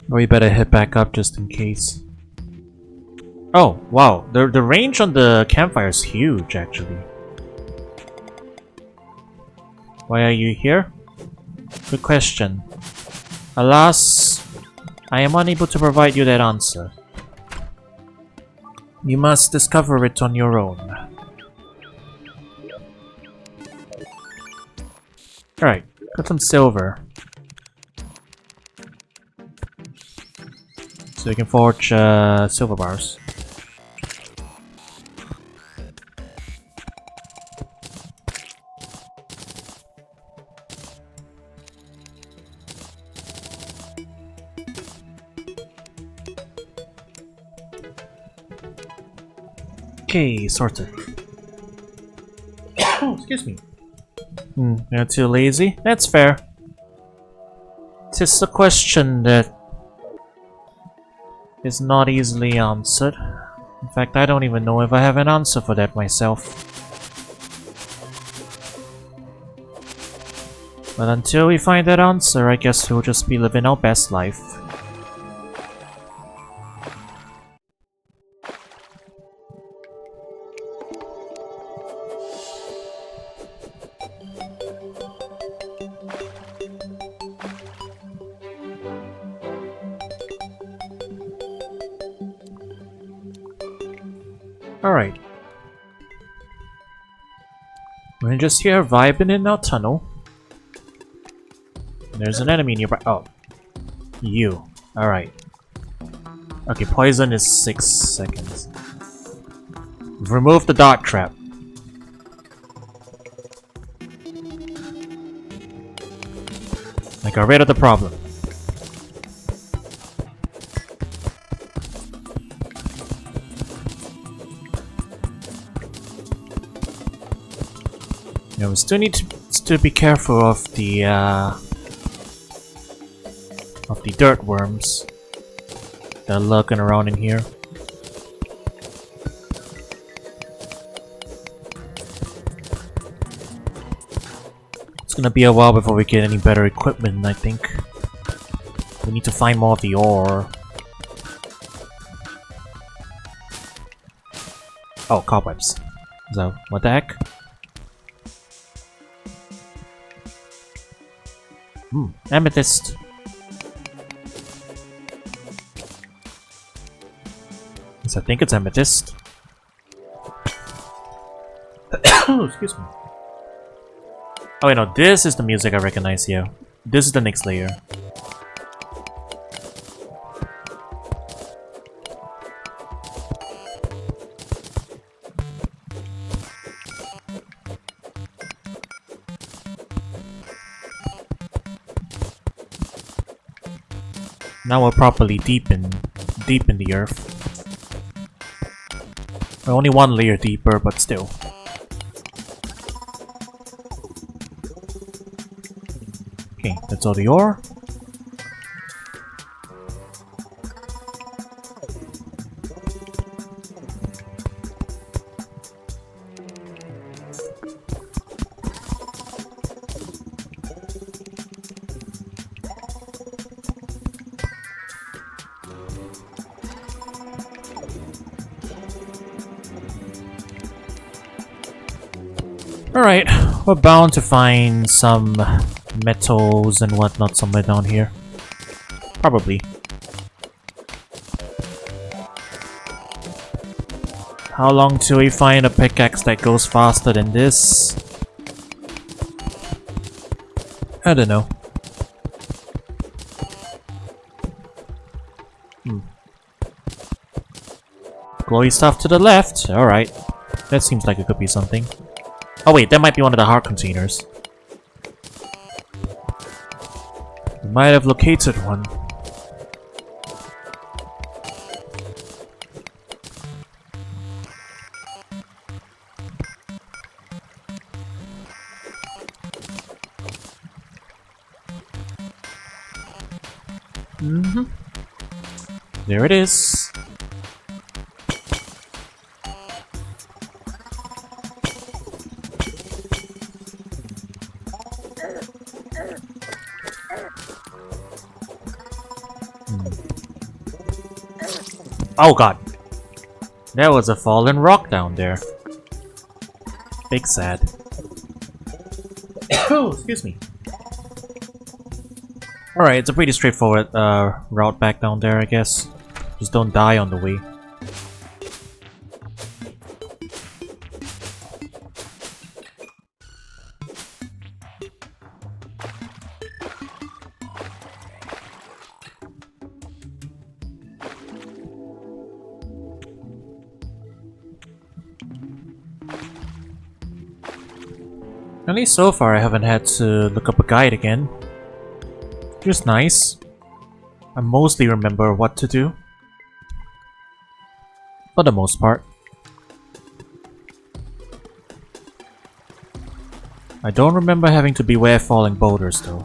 We better head back up just in case. Oh, wow. The range on the campfire is huge, actually. Why are you here? Good question. Alas, I am unable to provide you that answer. You must discover it on your own. Alright, got some silver. So we can forge silver bars. Okay, sorted. Oh, excuse me. You're too lazy? That's fair. 'Tis a question that is not easily answered. In fact, I don't even know if I have an answer for that myself. But until we find that answer, I guess we'll just be living our best life. Alright. We're just here vibing in our tunnel. There's an enemy nearby. Oh. You. Alright. Okay, poison is 6 seconds. We've removed the dart trap. I got rid of the problem. Yeah, we still need to be careful of the dirt worms that are lurking around in here. It's gonna be a while before we get any better equipment, I think. We need to find more of the ore. Oh, cobwebs. So, what the heck? Amethyst. Yes, I think it's amethyst. Oh, excuse me. Oh wait, no, this is the music I recognize here. This is the next layer. Now we're properly deep in the earth. We're only one layer deeper, but still. Okay, that's all the ore. Alright, we're bound to find some metals and whatnot somewhere down here. Probably. How long till we find a pickaxe that goes faster than this? I don't know. Glowy stuff to the left. Alright. That seems like it could be something. Oh wait, that might be one of the heart containers. We might have located one. There it is. Oh god. There was a fallen rock down there. Big sad. Oh, excuse me. Alright, it's a pretty straightforward route back down there, I guess. Just don't die on the way. At least so far I haven't had to look up a guide again. Just nice. I mostly remember what to do. For the most part. I don't remember having to beware falling boulders though.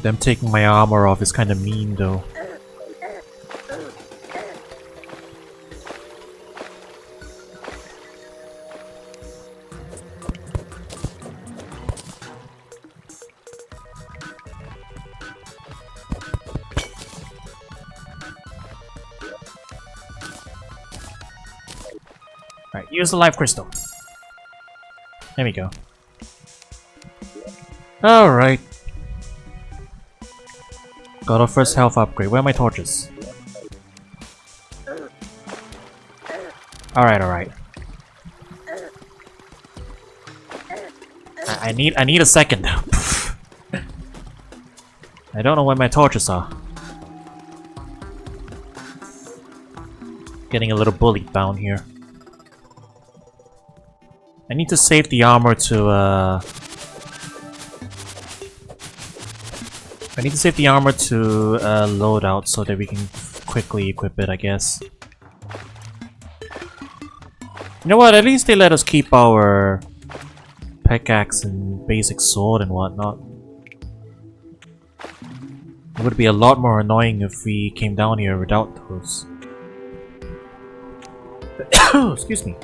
Them taking my armor off is kinda mean though. Alright, use the life crystal. There we go. Alright. Got our first health upgrade. Where are my torches? Alright, alright. I need a second. I don't know where my torches are. Getting a little bullied down here. I need to save the armor to I need to save the armor to load out so that we can quickly equip it, I guess. You know what, at least they let us keep our pickaxe and basic sword and whatnot. It would be a lot more annoying if we came down here without those. Excuse me.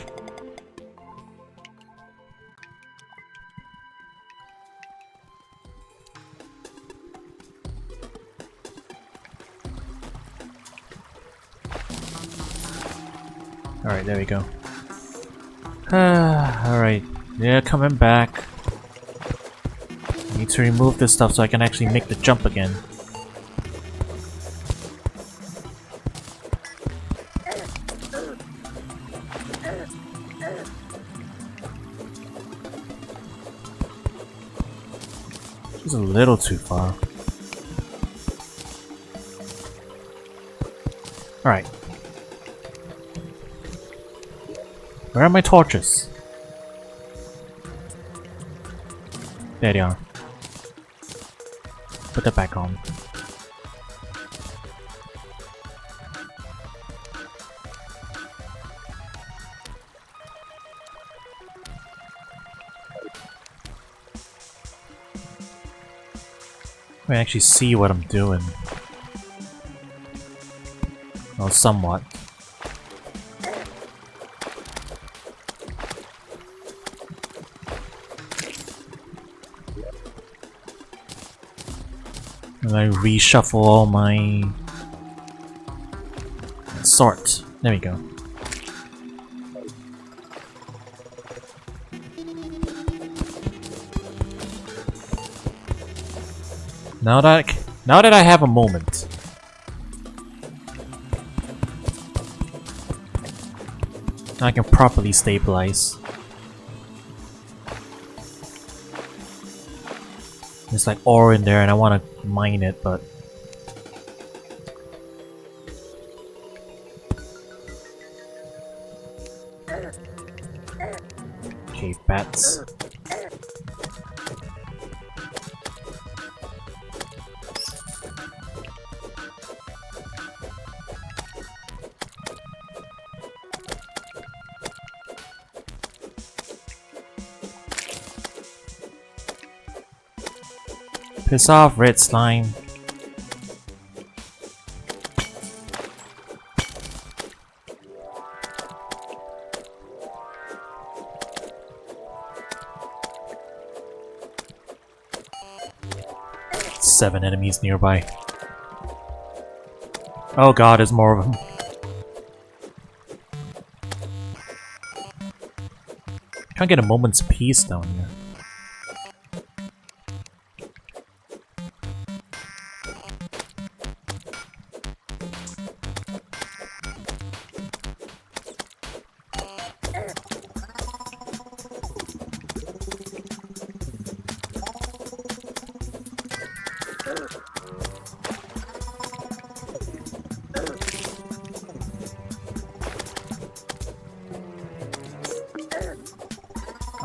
Alright, there we go. Alright, yeah, coming back. Need to remove this stuff so I can actually make the jump again. She's a little too far. Alright. Where are my torches? There they are. Put that back on. I actually see what I'm doing. Well, somewhat. And I reshuffle all my sort. There we go. Now that I have a moment. I can properly stabilize. There's like ore in there and I want to mine it, but... Okay, bats. Piss off, red slime. Seven enemies nearby. Oh god, there's more of them. Can't get a moment's peace down here.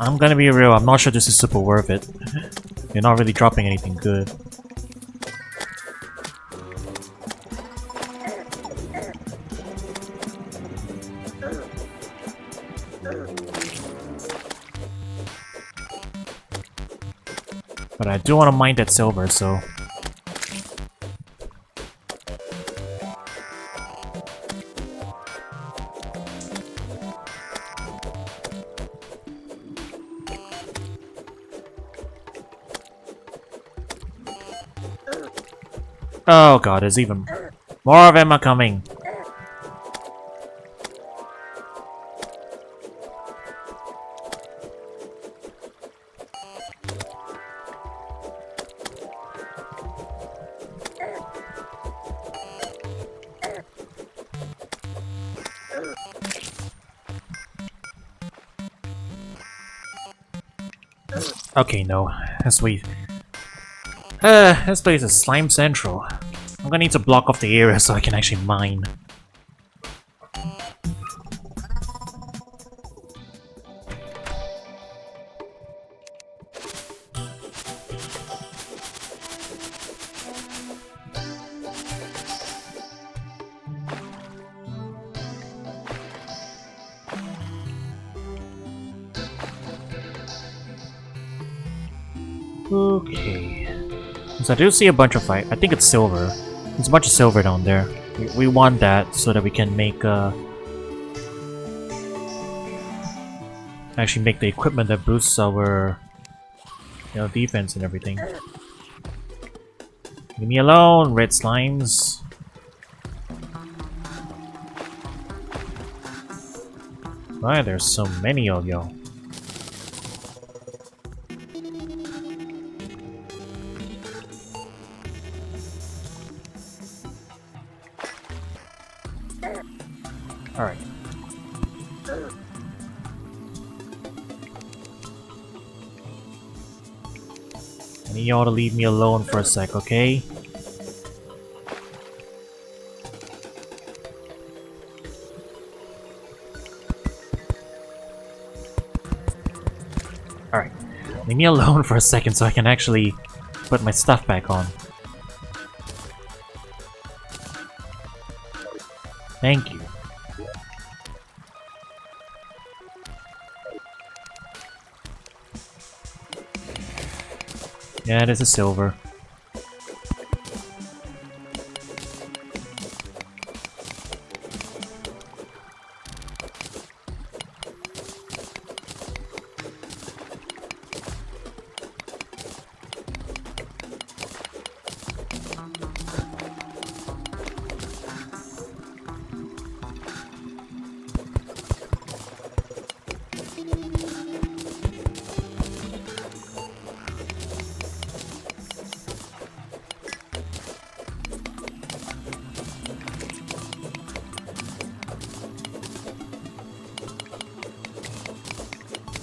I'm gonna be real, I'm not sure this is super worth it. You're not really dropping anything good. But I do want to mine that silver, so... Oh god, there's even more of them are coming. Okay, no. Let's wait. This place is slime central. I'm gonna need to block off the area so I can actually mine. Okay. So I do see a bunch of I think it's silver. There's a bunch of silver down there. We want that so that we can make actually make the equipment that boosts our defense and everything. Leave me alone, red slimes. Why there's so many of y'all? Alright. I need y'all to leave me alone for a sec, okay? Alright. Leave me alone for a second so I can actually put my stuff back on. Thank you. Yeah, this is silver.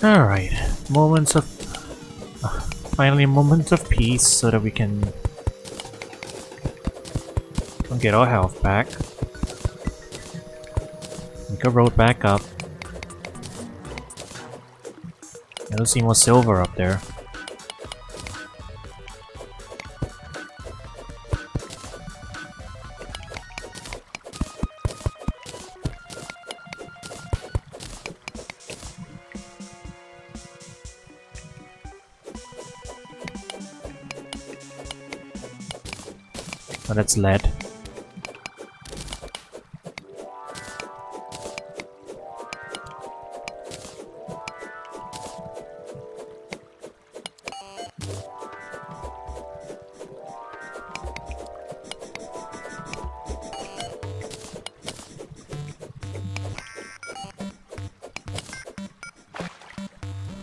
Alright, moments of... finally moments of peace so that we can get our health back. Make a road back up. I don't see more silver up there. Oh, that's lead.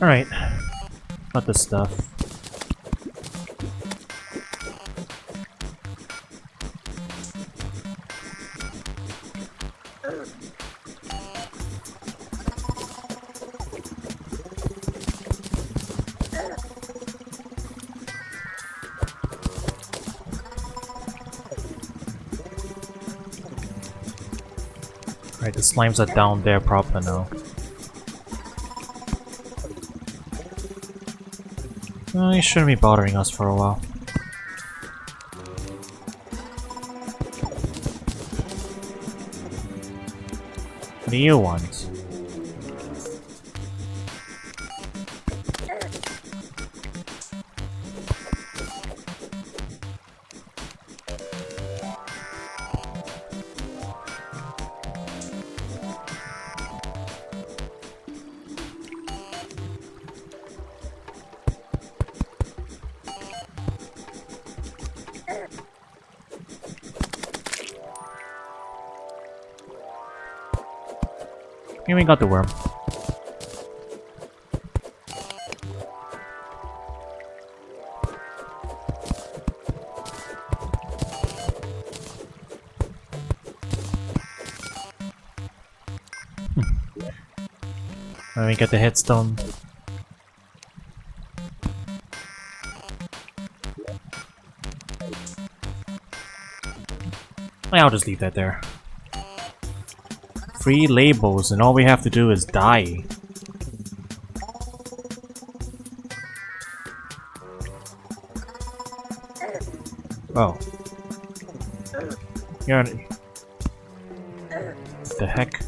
Alright. Not the stuff. Right, the slimes are down there proper now. He shouldn't be bothering us for a while. What do you want? Here we got the worm. Let me get the headstone. I'll just leave that there. 3 labels and all we have to do is die. Oh. You're... The heck?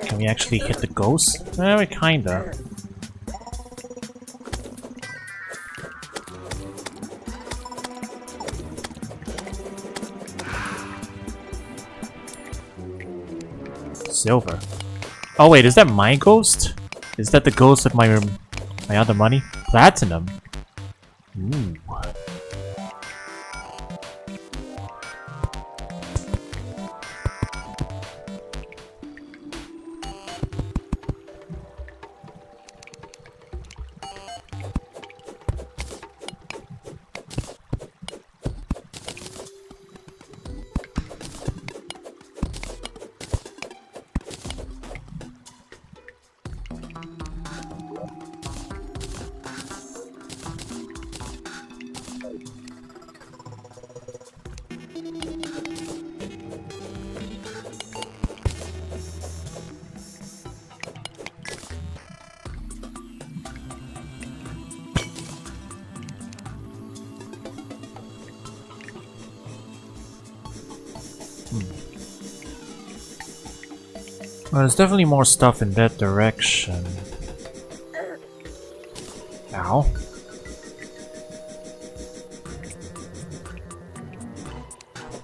Can we actually hit the ghost? We kinda. Silver. Oh wait, is that my ghost? Is that the ghost of my other money? Platinum. Ooh. Well, there's definitely more stuff in that direction. Ow.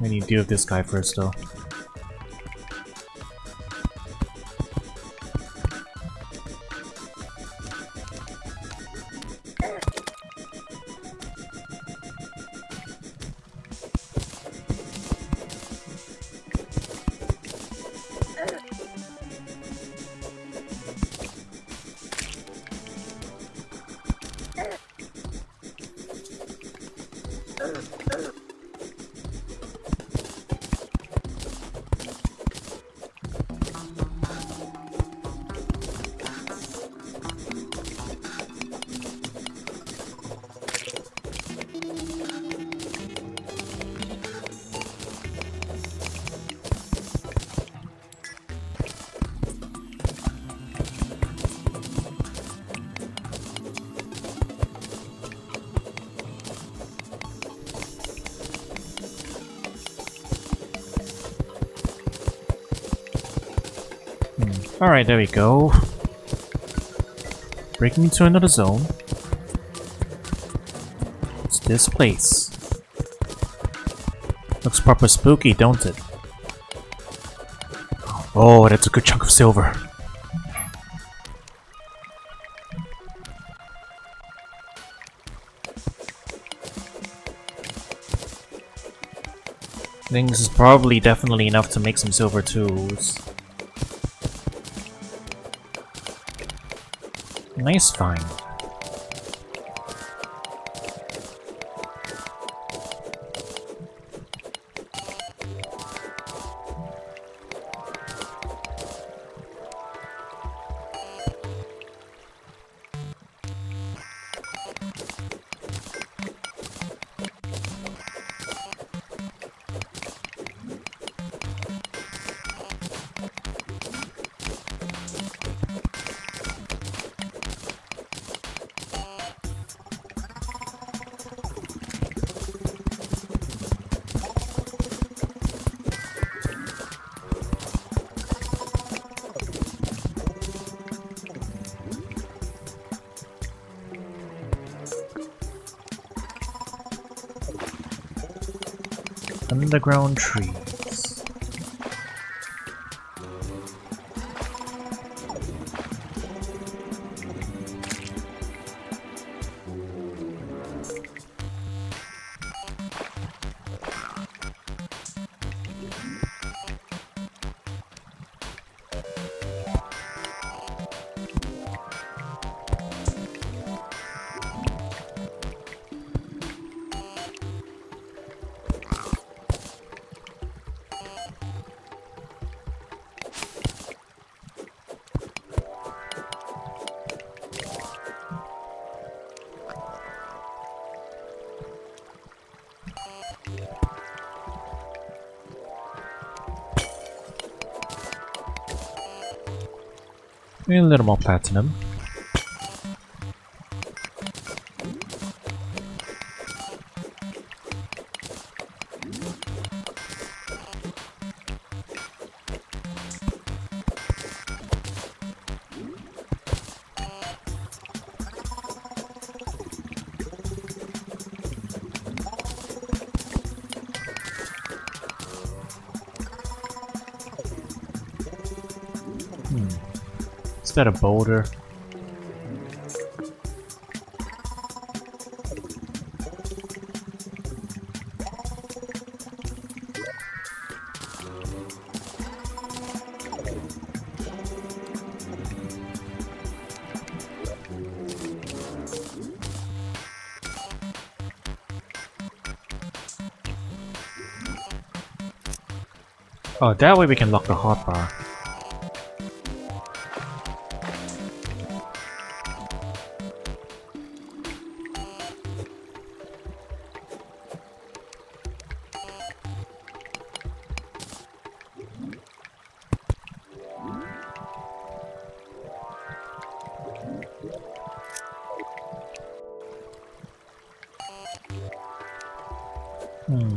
We need to deal with this guy first, though. Alright, there we go. Breaking into another zone. What's this place? Looks proper spooky, don't it? Oh, that's a good chunk of silver. I think this is probably definitely enough to make some silver tools. Nice find. Underground trees. Maybe a little more platinum. Is that a boulder? Oh, that way we can lock the hotbar.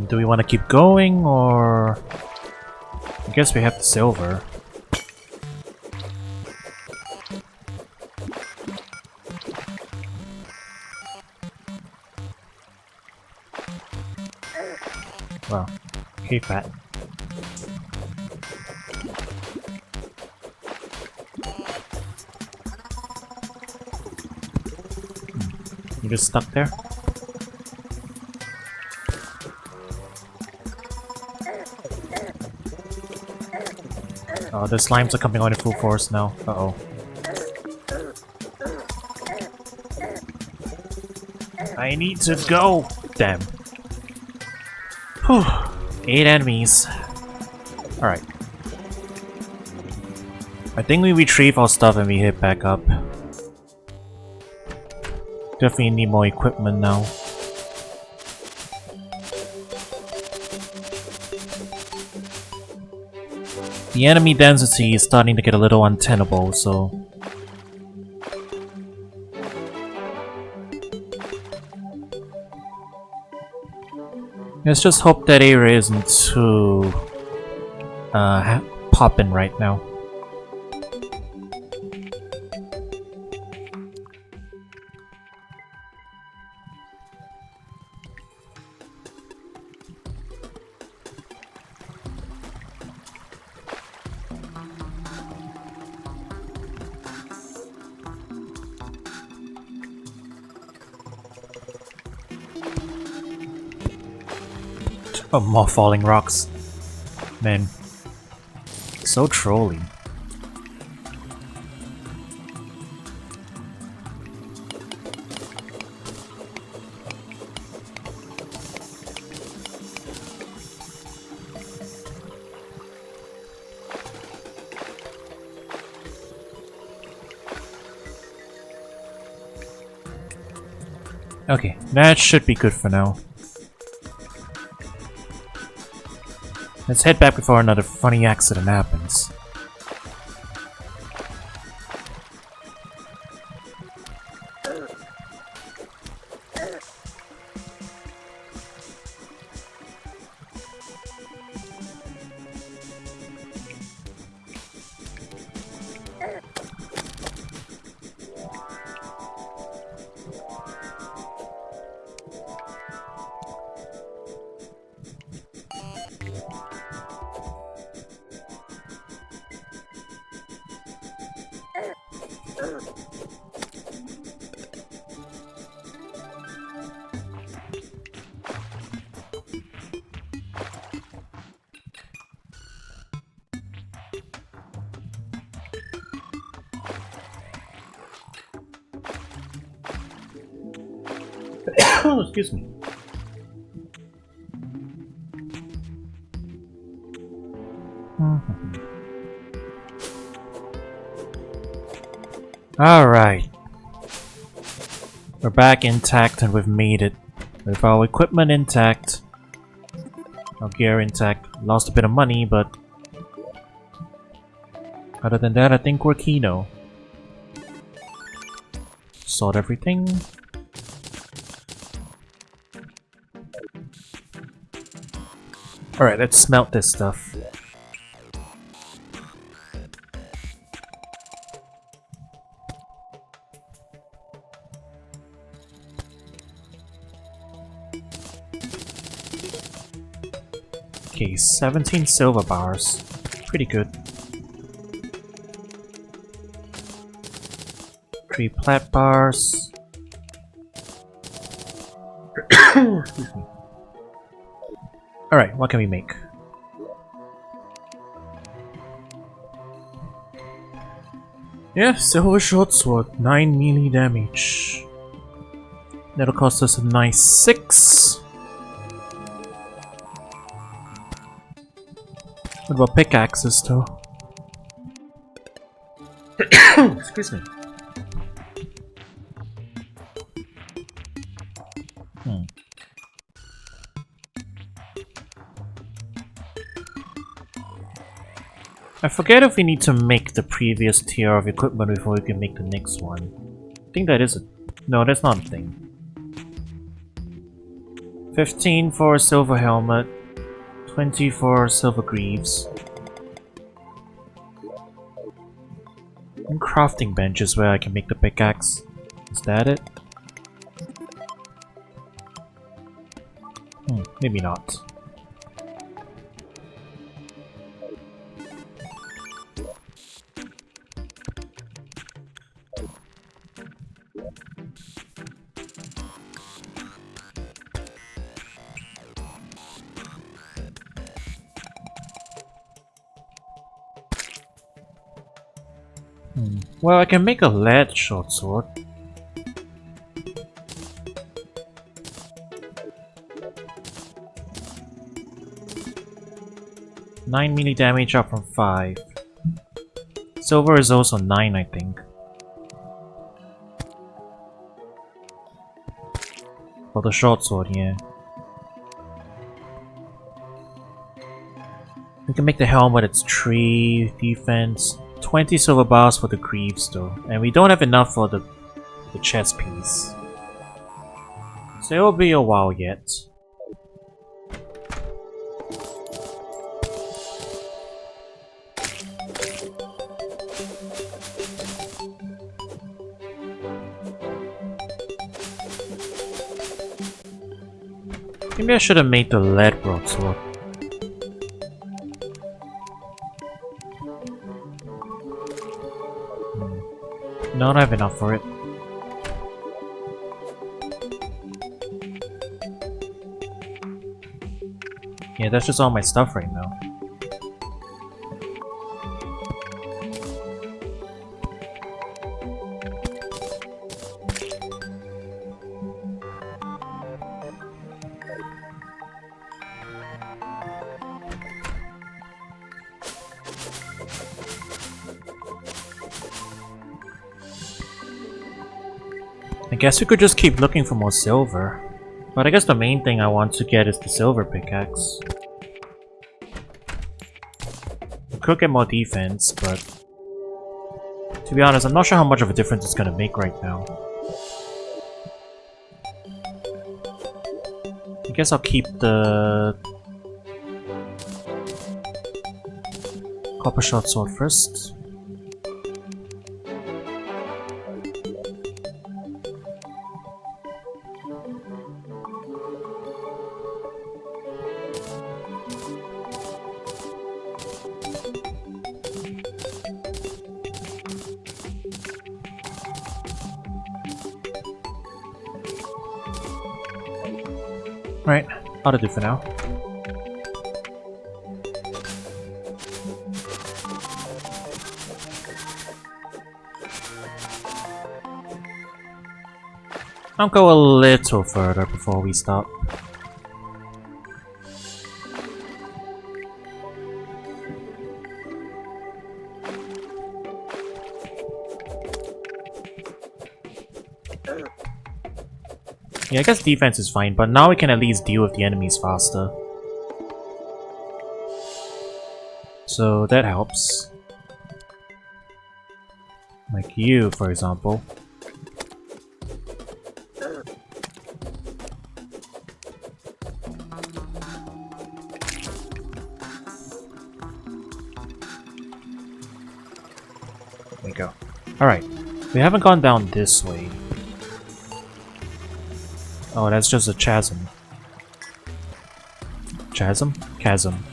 Do we want to keep going, or... I guess we have the silver. Wow. Hey, fat. You just stuck there? Oh, the slimes are coming on in full force now. Uh-oh. I need to go! Damn. Whew. 8 enemies. Alright. I think we retrieve our stuff and we hit back up. Definitely need more equipment now. The enemy density is starting to get a little untenable, so... Let's just hope that area isn't too... poppin' right now. Oh, more falling rocks. Man. So trolly. Okay, that should be good for now. Let's head back before another funny accident happens. Oh, excuse me. Alright. We're back intact and we've made it. With our equipment intact. Our gear intact. Lost a bit of money, but... other than that, I think we're Kino. Sort everything. Alright, let's smelt this stuff. Okay, 17 silver bars. Pretty good. 3 plat bars. Excuse me. Alright, what can we make? Yeah, silver short sword, 9 melee damage. That'll cost us a nice 6. What about pickaxes though? Excuse me. I forget if we need to make the previous tier of equipment before we can make the next one. I think that is a... no, that's not a thing. 15 for a silver helmet. 20 for silver greaves. And crafting benches where I can make the pickaxe. Is that it? Maybe not. Well, I can make a lead short sword. Nine melee damage up from 5. Silver is also 9, I think. For the short sword, yeah. We can make the helmet, it's 3 defense. 20 silver bars for the greaves though, and we don't have enough for the chest piece. So it'll be a while yet. Maybe I should have made the lead broadsword. No, I don't have enough for it. Yeah, that's just all my stuff right now. I guess we could just keep looking for more silver. But I guess the main thing I want to get is the silver pickaxe. We could get more defense, but to be honest, I'm not sure how much of a difference it's gonna make right now. I guess I'll keep the copper short sword first. Right, ought to do for now. I'll go a little further before we stop. Yeah, I guess defense is fine, but now we can at least deal with the enemies faster. So that helps. Like you, for example. There we go. Alright, we haven't gone down this way. Oh, that's just a chasm. Chasm? Chasm.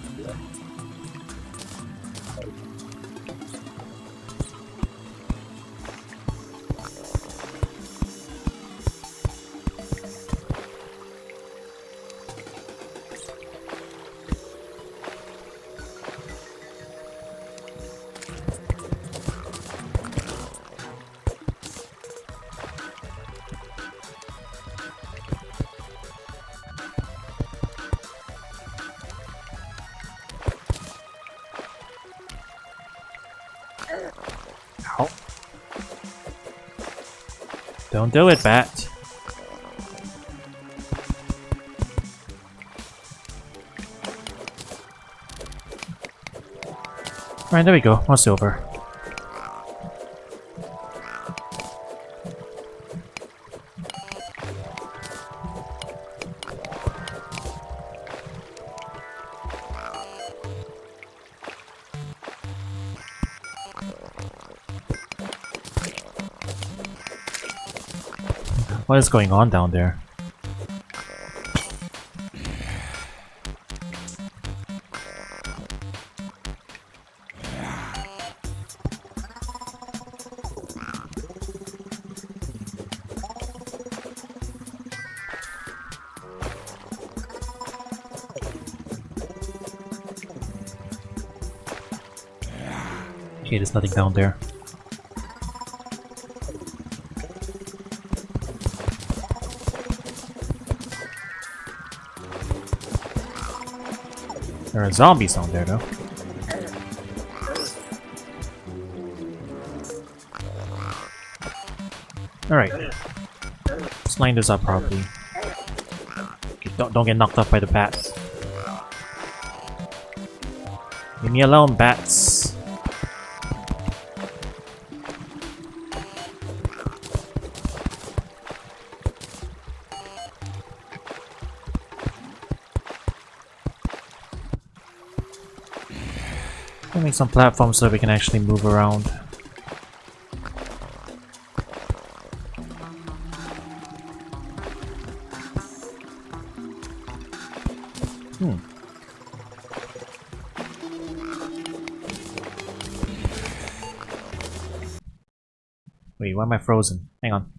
Ow. Don't do it, bat. Alright, there we go. More silver. What is going on down there? Okay, there's nothing down there. There are zombies down there, though. Alright. Let's line this up properly. Okay, don't get knocked off by the bats. Leave me alone, bats. Make some platforms so we can actually move around. Wait, why am I frozen? Hang on.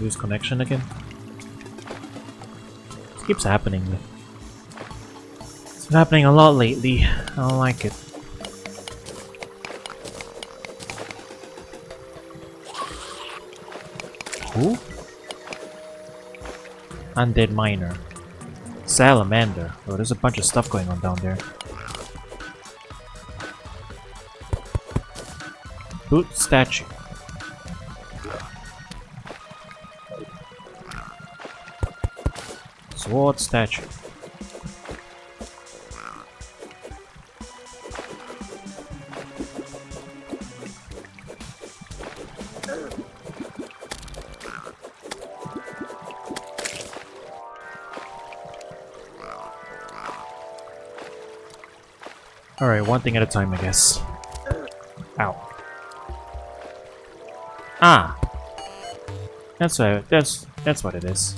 lose connection again. This keeps happening. It's been happening a lot lately. I don't like it. Who? Undead miner. Salamander. Oh, there's a bunch of stuff going on down there. Boot statue. Sword statue. Alright, one thing at a time, I guess. Ow. Ah! That's what it is.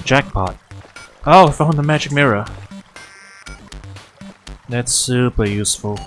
Jackpot. Oh, I found the magic mirror. That's super useful.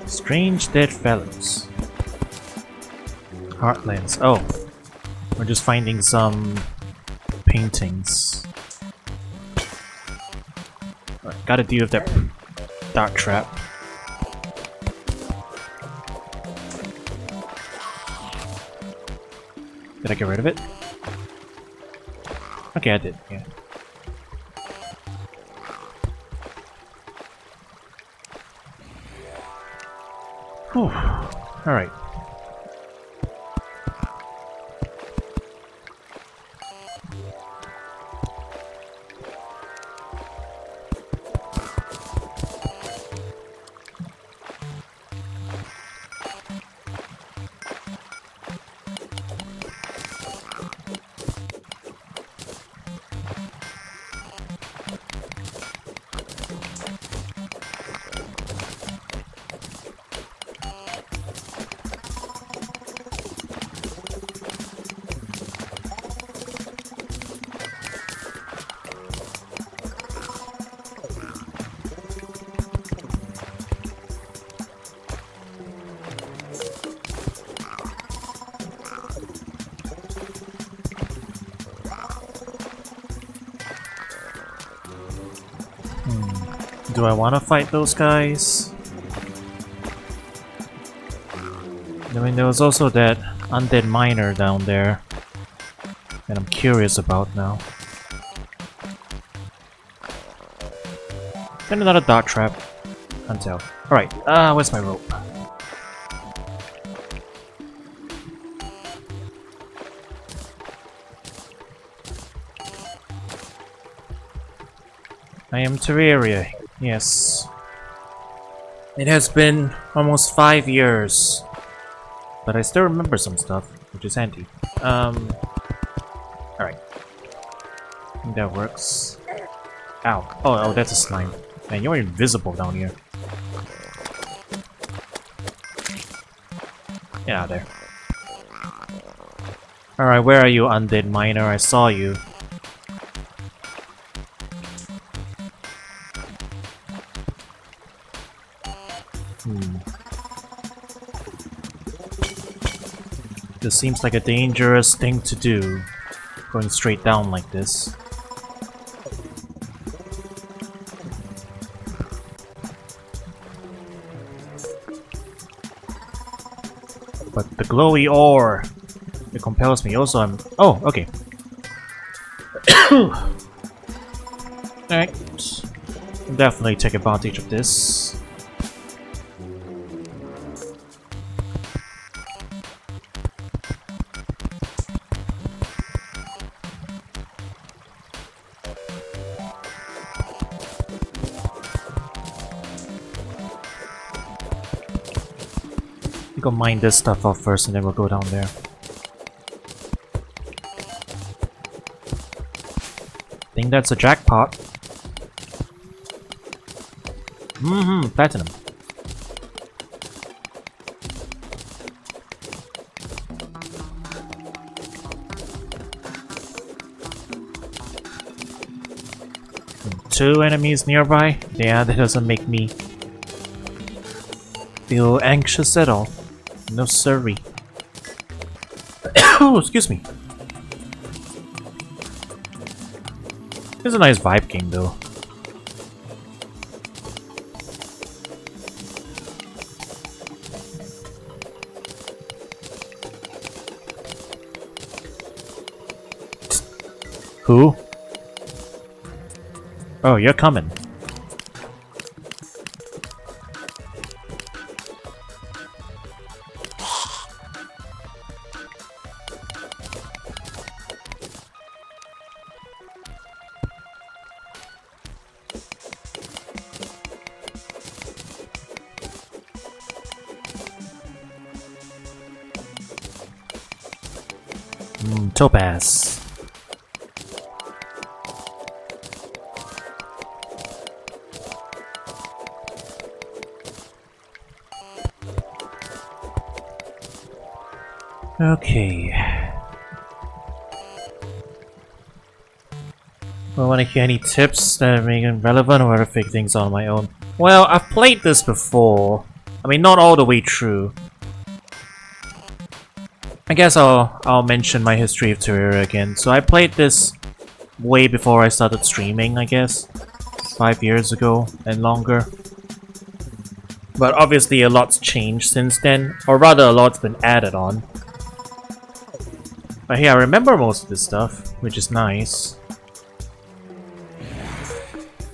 Strange dead fellows. Heartlands. Oh. We're just finding some paintings. Right, gotta deal with that dart trap. Did I get rid of it? Okay, I did, yeah. Whew. Alright. Do I want to fight those guys? I mean, there was also that undead miner down there that I'm curious about now. And another dart trap. Can't tell. Alright, where's my rope? I am Terraria. Yes. It has been almost 5 years. But I still remember some stuff, which is handy. Alright. I think that works. Ow. Oh, that's a slime. Man, you're invisible down here. Get out of there. Alright, where are you, undead miner? I saw you. This seems like a dangerous thing to do, going straight down like this. But the glowy ore, it compels me. Also, oh, okay. Alright. Definitely take advantage of this. Go mine this stuff off first and then we'll go down there. I think that's a jackpot. Platinum. Two enemies nearby? Yeah, that doesn't make me feel anxious at all. No siree. Oh, excuse me. It's a nice vibe game though. Who? Oh, you're coming. Topaz. Okay. I want to hear any tips that make it relevant or to figure things out on my own. Well, I've played this before. I mean, not all the way through. I guess I'll mention my history of Terraria again. So I played this way before I started streaming, I guess. 5 years ago and longer. But obviously a lot's changed since then. Or rather, a lot's been added on. But hey, I remember most of this stuff, which is nice.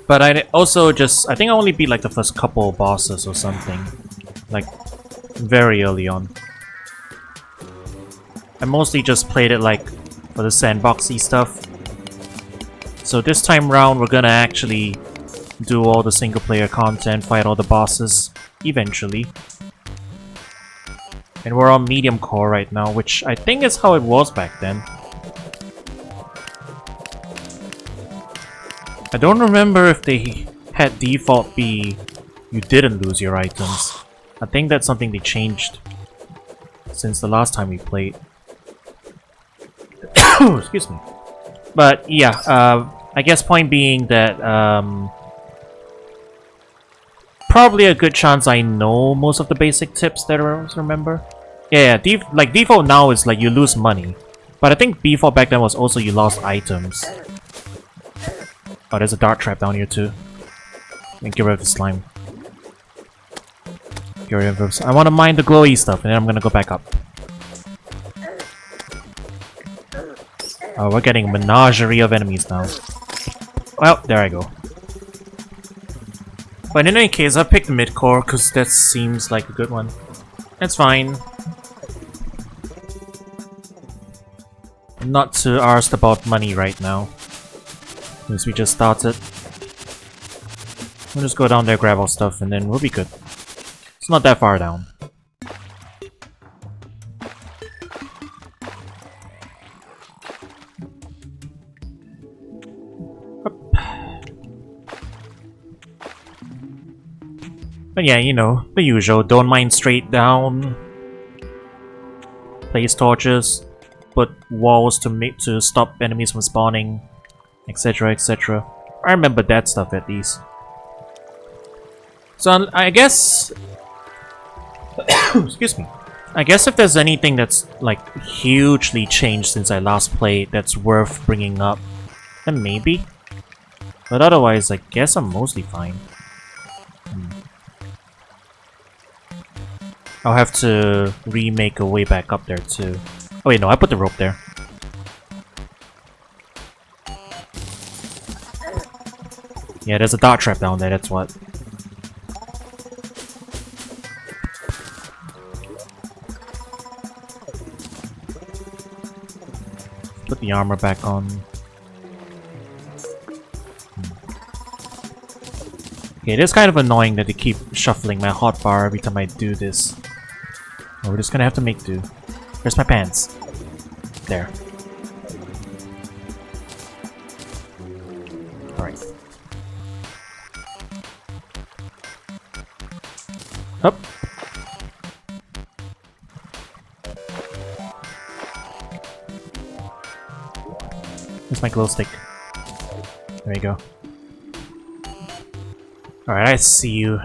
But I also I think I only beat like the first couple bosses or something. Like, very early on. I mostly just played it like for the sandboxy stuff. So this time round we're gonna actually do all the single player content, fight all the bosses, eventually. And we're on medium core right now, which I think is how it was back then. I don't remember if they had default be you didn't lose your items. I think that's something they changed since the last time we played. Excuse me. But yeah, I guess point being that probably a good chance I know most of the basic tips that I remember. Yeah, default now is like you lose money. But I think default back then was also you lost items. Oh, there's a dart trap down here too. And get rid of the slime. Get rid of this. I want to mine the glowy stuff and then I'm gonna go back up. Oh, we're getting a menagerie of enemies now. Well, there I go. But in any case, I picked mid-core because that seems like a good one. That's fine. I'm not too arsed about money right now. Since we just started. We'll just go down there, grab our stuff, and then we'll be good. It's not that far down. But yeah, you know, the usual. Don't mine straight down. Place torches. Put walls to stop enemies from spawning. Etc, etc. I remember that stuff at least. So I guess... Excuse me. I guess if there's anything that's like hugely changed since I last played that's worth bringing up, then maybe. But otherwise, I guess I'm mostly fine. I'll have to remake a way back up there too. Oh wait, no, I put the rope there. Yeah, there's a dart trap down there, that's what. Put the armor back on. Okay, it is kind of annoying that they keep shuffling my hotbar every time I do this. we're just gonna have to make do. Where's my pants? There. Alright. Up. Where's my glow stick? There you go. Alright, I see you.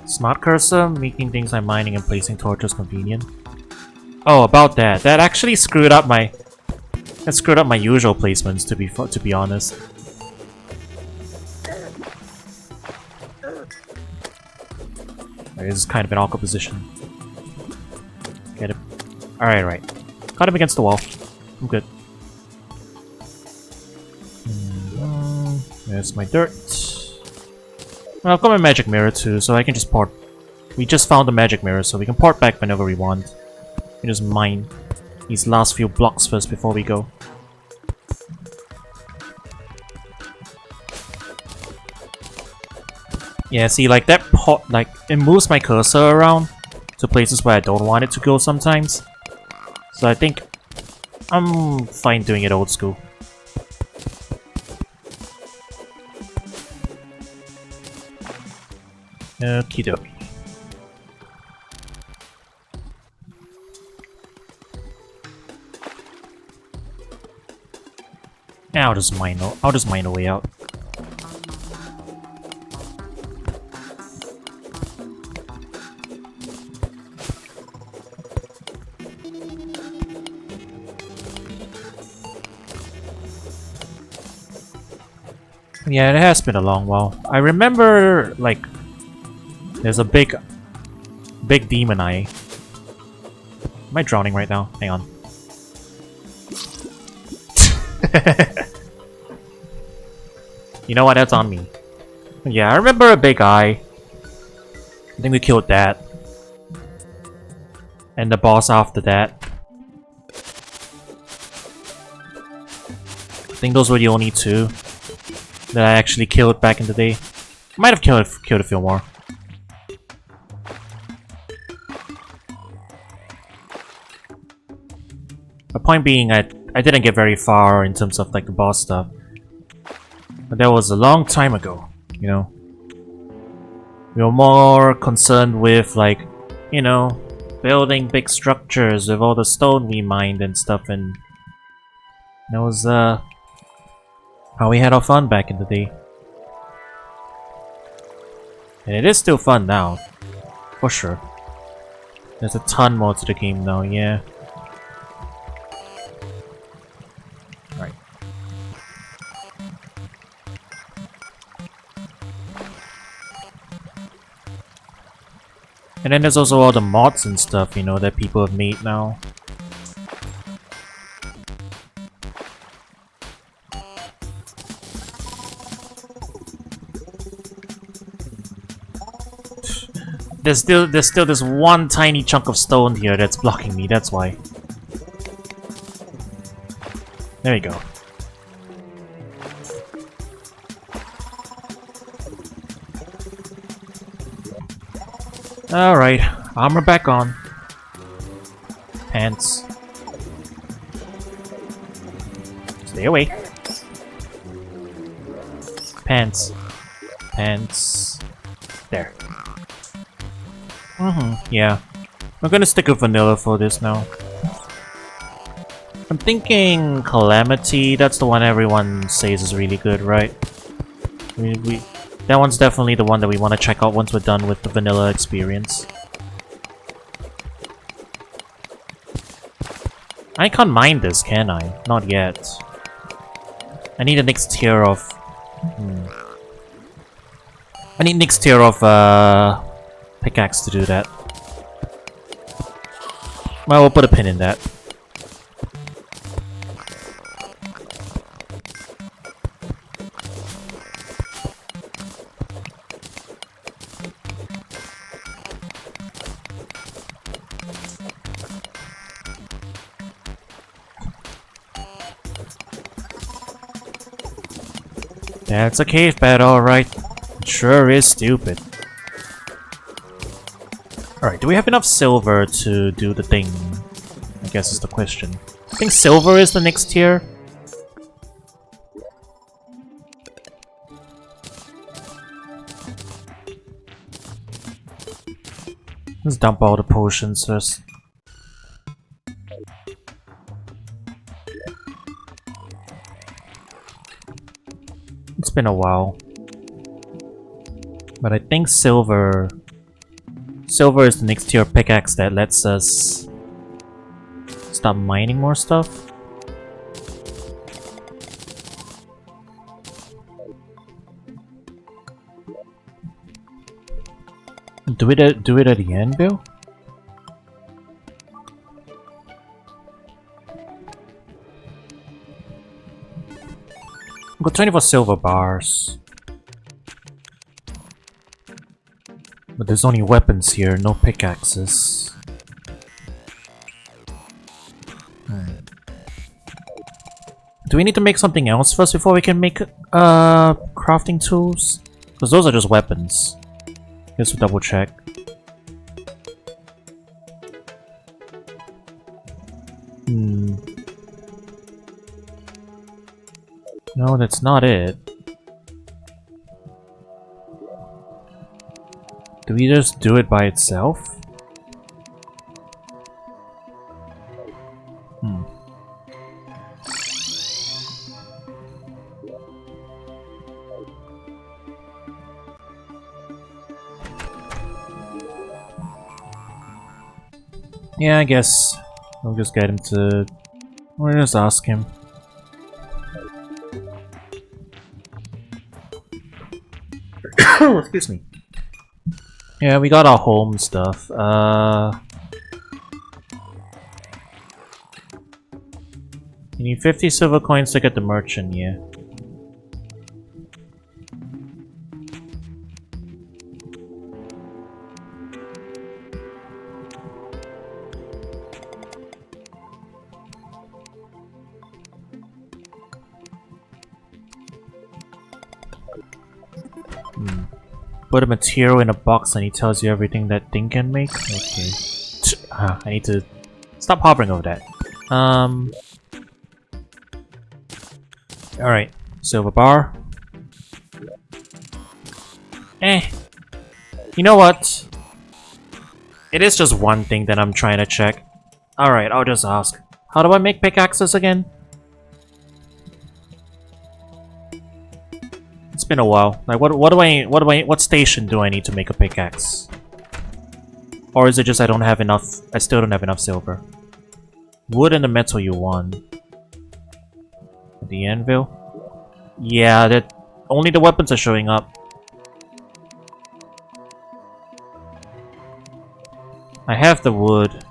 Smart cursor, making things like mining and placing torches convenient. Oh, about that. That actually screwed up my... That screwed up my usual placements, to be honest. This is kind of an awkward position. Get it. Alright, right. Got him against the wall. I'm good. There's my dirt. Well, I've got my magic mirror too, so I can just port. We just found the magic mirror, so we can port back whenever we want. We just mine these last few blocks first before we go. Yeah, see, like that pot, like it moves my cursor around to places where I don't want it to go sometimes. So I think I'm fine doing it old school. Okie dokie. I'll just mine a way out. Yeah, it has been a long while. I remember, like, there's a big demon eye. Am I drowning right now? Hang on. You know what? That's on me. Yeah, I remember a big eye. I think we killed that. And the boss after that. I think those were the only two that I actually killed back in the day. Might have killed a few more. The point being, I didn't get very far in terms of like the boss stuff. But that was a long time ago, you know. We were more concerned with like, you know, building big structures with all the stone we mined and stuff, and that was how we had our fun back in the day. And it is still fun now, for sure. There's a ton more to the game now, yeah. Right. And then there's also all the mods and stuff, you know, that people have made now. There's still this one tiny chunk of stone here that's blocking me, that's why. There you go. Alright, armor back on. Pants. Stay away. Pants. Pants. There. Yeah. I'm gonna stick with vanilla for this now. I'm thinking Calamity, that's the one everyone says is really good, right? That one's definitely the one that we want to check out once we're done with the vanilla experience. I can't mine this, can I? Not yet. I need the next tier of... I need next tier of, pickaxe to do that. Well, we'll put a pin in that. That's a cave bed, alright. It sure is stupid. Alright, do we have enough silver to do the thing? I guess is the question. I think silver is the next tier. Let's dump all the potions first. It's been a while. But I think silver... Silver is the next tier pickaxe that lets us stop mining more stuff. Do it at the anvil? I've got 24 silver bars. But there's only weapons here, no pickaxes. Do we need to make something else first before we can make crafting tools? Because those are just weapons. Guess we'll double check. No, that's not it. Do we just do it by itself? Yeah, I guess we'll just get him to... We'll just ask him. Excuse me. Yeah, we got our home stuff. You need 50 silver coins to get the merchant, yeah. Put a material in a box and he tells you everything that thing can make? Okay. I need to stop hovering over that. Alright. Silver bar. You know what? It is just one thing that I'm trying to check. Alright, I'll just ask. How do I make pickaxes again? It's been a while. Like, what station do I need to make a pickaxe? Or is it just I don't have enough, I still don't have enough silver? Wood and the metal you want. The anvil? Yeah, that only the weapons are showing up. I have the wood.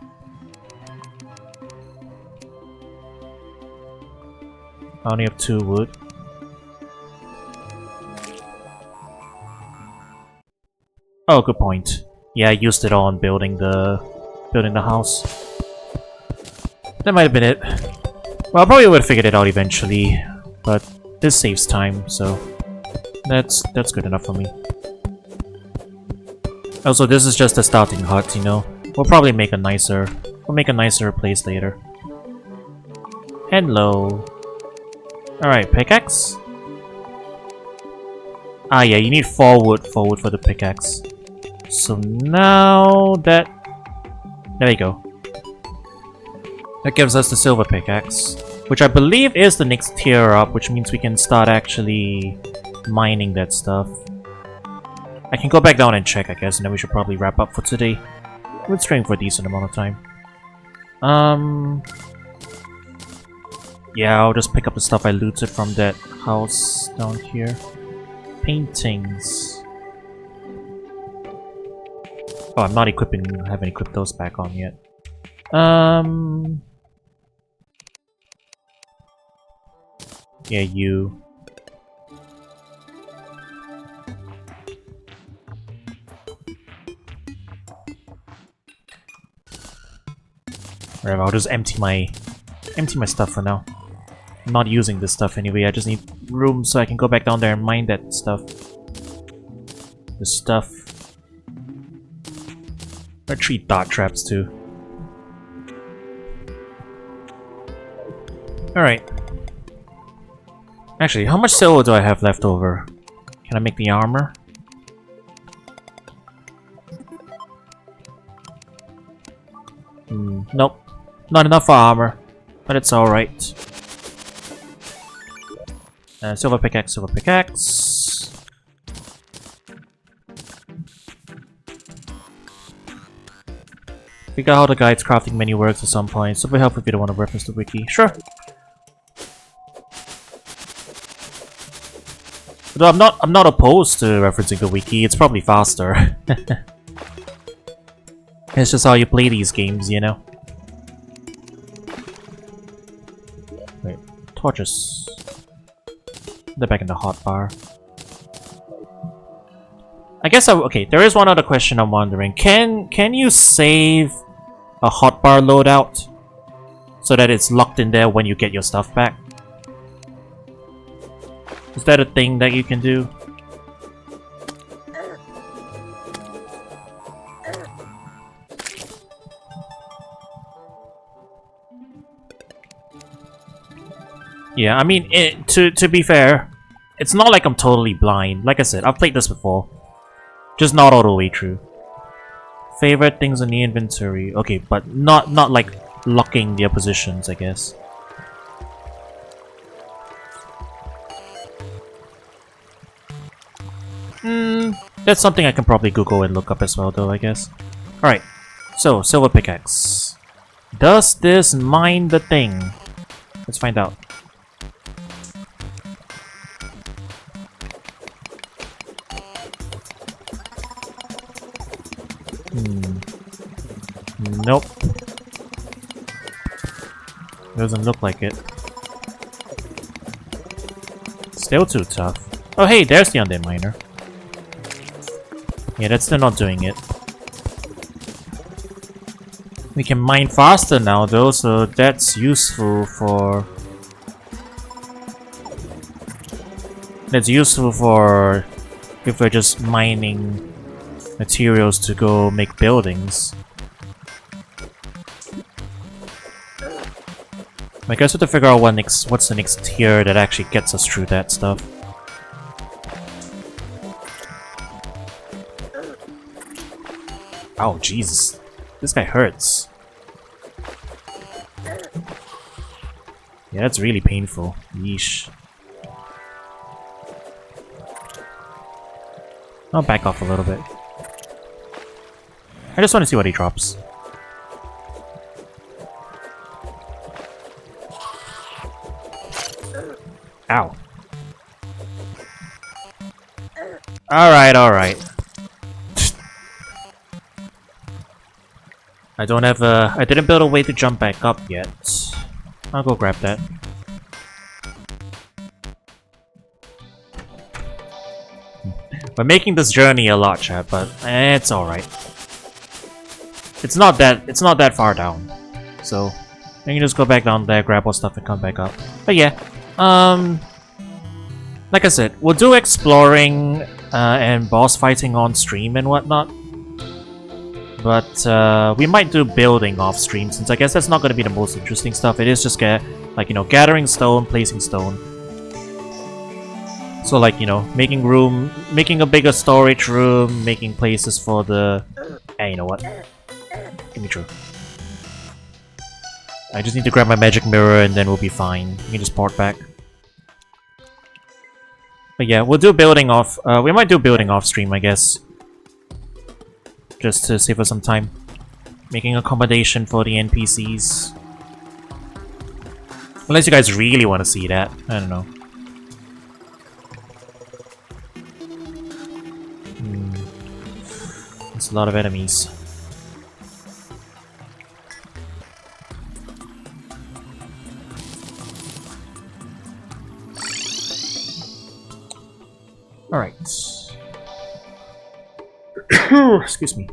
I only have 2 wood. Oh, good point. Yeah, I used it all on building the house. That might have been it. Well, I probably would have figured it out eventually, but this saves time, so that's good enough for me. Also, this is just a starting hut, you know. We'll probably make a nicer place later. Hello. Alright, pickaxe? Ah yeah, you need 4 wood for the pickaxe. So now that... There you go. That gives us the silver pickaxe, which I believe is the next tier up, which means we can start actually mining that stuff. I can go back down and check, I guess, and then we should probably wrap up for today. We're streaming for a decent amount of time. Yeah, I'll just pick up the stuff I looted from that house down here. Paintings. Oh, I'm not equipping, I haven't equipped those back on yet. Yeah, you. Whatever, I'll just empty my stuff for now. I'm not using this stuff anyway. I just need room so I can go back down there and mine that stuff. The stuff. I treat dot traps too. Alright. Actually, how much silver do I have left over? Can I make the armor? Nope. Not enough for armor. But it's alright. Silver pickaxe, silver pickaxe. Figure out how the guide's crafting menu works at some point. Super helpful if you don't want to reference the wiki. Sure. Though I'm not opposed to referencing the wiki. It's probably faster. It's just how you play these games, you know. Wait, torches. They're back in the hotbar. I guess okay, there is one other question I'm wondering. Can you save a hotbar loadout so that it's locked in there when you get your stuff back? Is that a thing that you can do? Yeah, I mean, to be fair, it's not like I'm totally blind. Like I said, I've played this before. Just not all the way through. Favorite things in the inventory. Okay, but not like locking their positions, I guess. That's something I can probably Google and look up as well, though, I guess. Alright, so, silver pickaxe. Does this mine the thing? Let's find out. Nope. Doesn't look like it. Still too tough. Oh hey, there's the undead miner. Yeah, that's still not doing it. We can mine faster now though, so that's useful for... That's useful for if we're just mining materials to go make buildings. I guess we have to figure out what's the next tier that actually gets us through that stuff. Oh, Jesus. This guy hurts. Yeah, that's really painful. Yeesh. I'll back off a little bit. I just want to see what he drops. Ow. Alright, alright. I don't have a... I didn't build a way to jump back up yet. I'll go grab that. We're making this journey a lot, chat, but it's alright. It's not that far down. So, I can just go back down there, grab all stuff, and come back up. But yeah, like I said, we'll do exploring and boss fighting on stream and whatnot. But we might do building off stream, since I guess that's not going to be the most interesting stuff. It is just like, you know, gathering stone, placing stone. So like, you know, making room, making a bigger storage room, making places for the... Hey, you know what? Give me true. I just need to grab my magic mirror and then we'll be fine. We can just port back. But yeah, we'll do building off... we might do building off stream, I guess. Just to save us some time. Making accommodation for the NPCs. Unless you guys really want to see that. I don't know. There's a lot of enemies. Alright. Excuse me.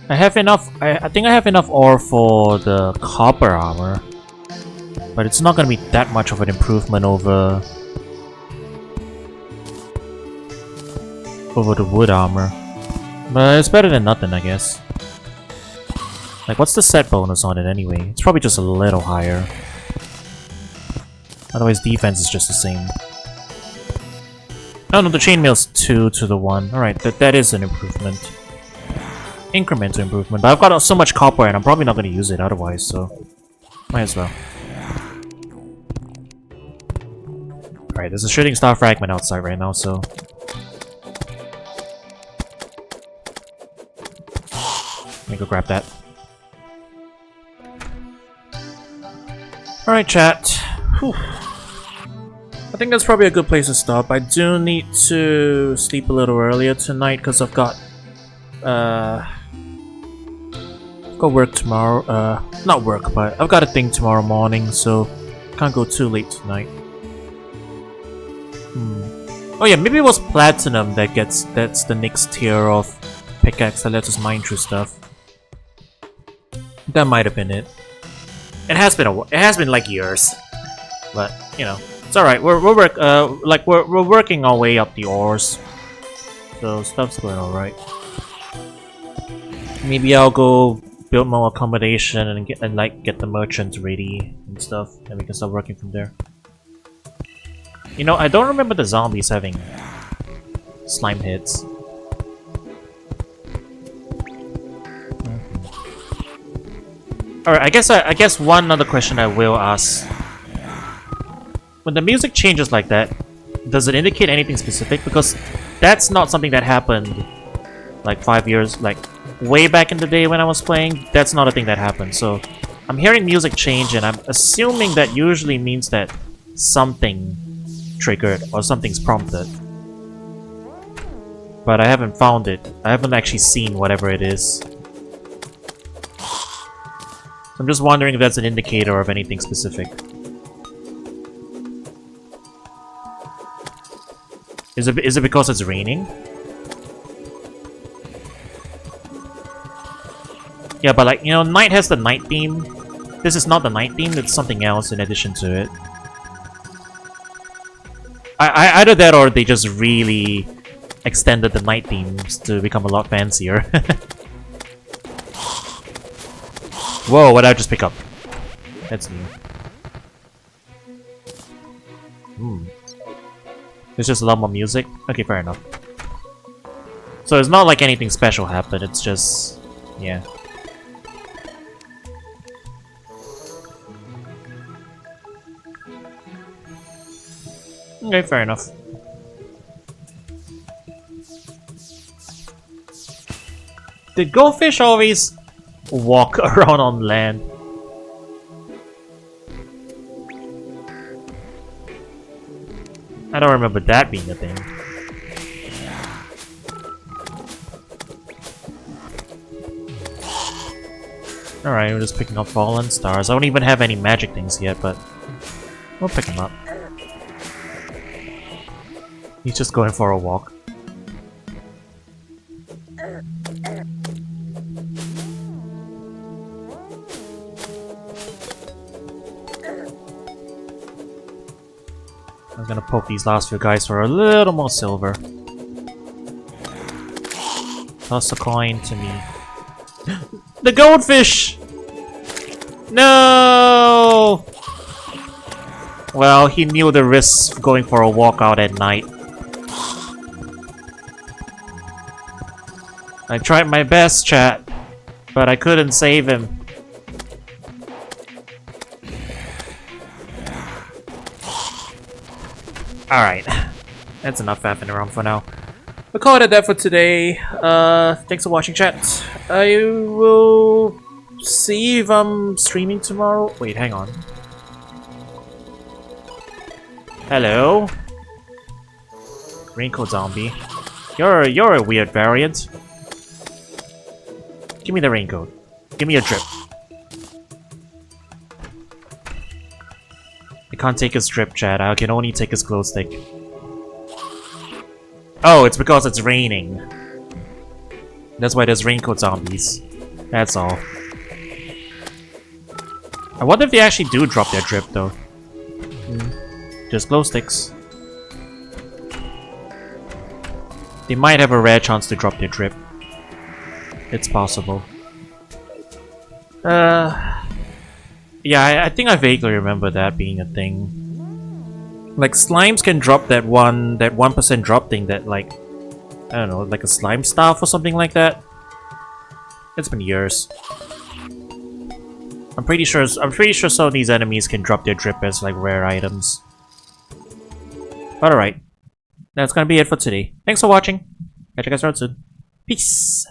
I have enough. I think I have enough ore for the copper armor, but it's not gonna be that much of an improvement over the wood armor. But it's better than nothing, I guess. Like, what's the set bonus on it anyway? It's probably just a little higher. Otherwise, defense is just the same. Oh no, the chainmail's 2 to the 1. Alright, that is an improvement. Incremental improvement. But I've got so much copper and I'm probably not going to use it otherwise, so... might as well. Alright, there's a shooting star fragment outside right now, so... let me go grab that. Alright, chat. Whew. I think that's probably a good place to stop. I do need to sleep a little earlier tonight because I've got work tomorrow. Not work, but I've got a thing tomorrow morning, so can't go too late tonight. Oh yeah, maybe it was platinum that's the next tier of pickaxe that lets us mine through stuff. That might have been it. It has been like years, but you know. It's alright, we're working our way up the ores. So stuff's going alright. Maybe I'll go build more accommodation and get the merchants ready and stuff, and we can start working from there. You know, I don't remember the zombies having slime heads. Alright, I guess one other question I will ask. When the music changes like that, does it indicate anything specific? Because that's not something that happened like 5 years, like way back in the day when I was playing. That's not a thing that happened. So I'm hearing music change and I'm assuming that usually means that something triggered or something's prompted. But I haven't found it. I haven't actually seen whatever it is. So I'm just wondering if that's an indicator of anything specific. Is it because it's raining? Yeah, but like, you know, night has the night theme. This is not the night theme, it's something else in addition to it. Either that or they just really extended the night themes to become a lot fancier. Whoa, what did I just pick up? That's new. There's just a lot more music? Okay, fair enough. So it's not like anything special happened, it's just... yeah. Okay, fair enough. Did goldfish always walk around on land? I don't remember that being a thing. Alright, we're just picking up fallen stars. I don't even have any magic things yet, but we'll pick them up. He's just going for a walk. I'm gonna poke these last few guys for a little more silver. Toss a coin to me. The goldfish! No! Well, he knew the risks of going for a walk out at night. I tried my best, chat, but I couldn't save him. Alright, that's enough faffing around for now. We'll call it at that for today. Thanks for watching, chat. I will see if I'm streaming tomorrow. Wait, hang on. Hello? Raincoat zombie. You're a weird variant. Give me the raincoat. Give me a drip. I can't take his drip, chat. I can only take his glow stick. Oh, it's because it's raining. That's why there's raincoat zombies. That's all. I wonder if they actually do drop their drip though. Just glow sticks. They might have a rare chance to drop their drip. It's possible. Yeah, I think I vaguely remember that being a thing. Like slimes can drop that 1% drop thing that like, I don't know, like a slime staff or something like that. It's been years. I'm pretty sure some of these enemies can drop their drip as like rare items. But alright. That's gonna be it for today. Thanks for watching. Catch you guys around soon. Peace!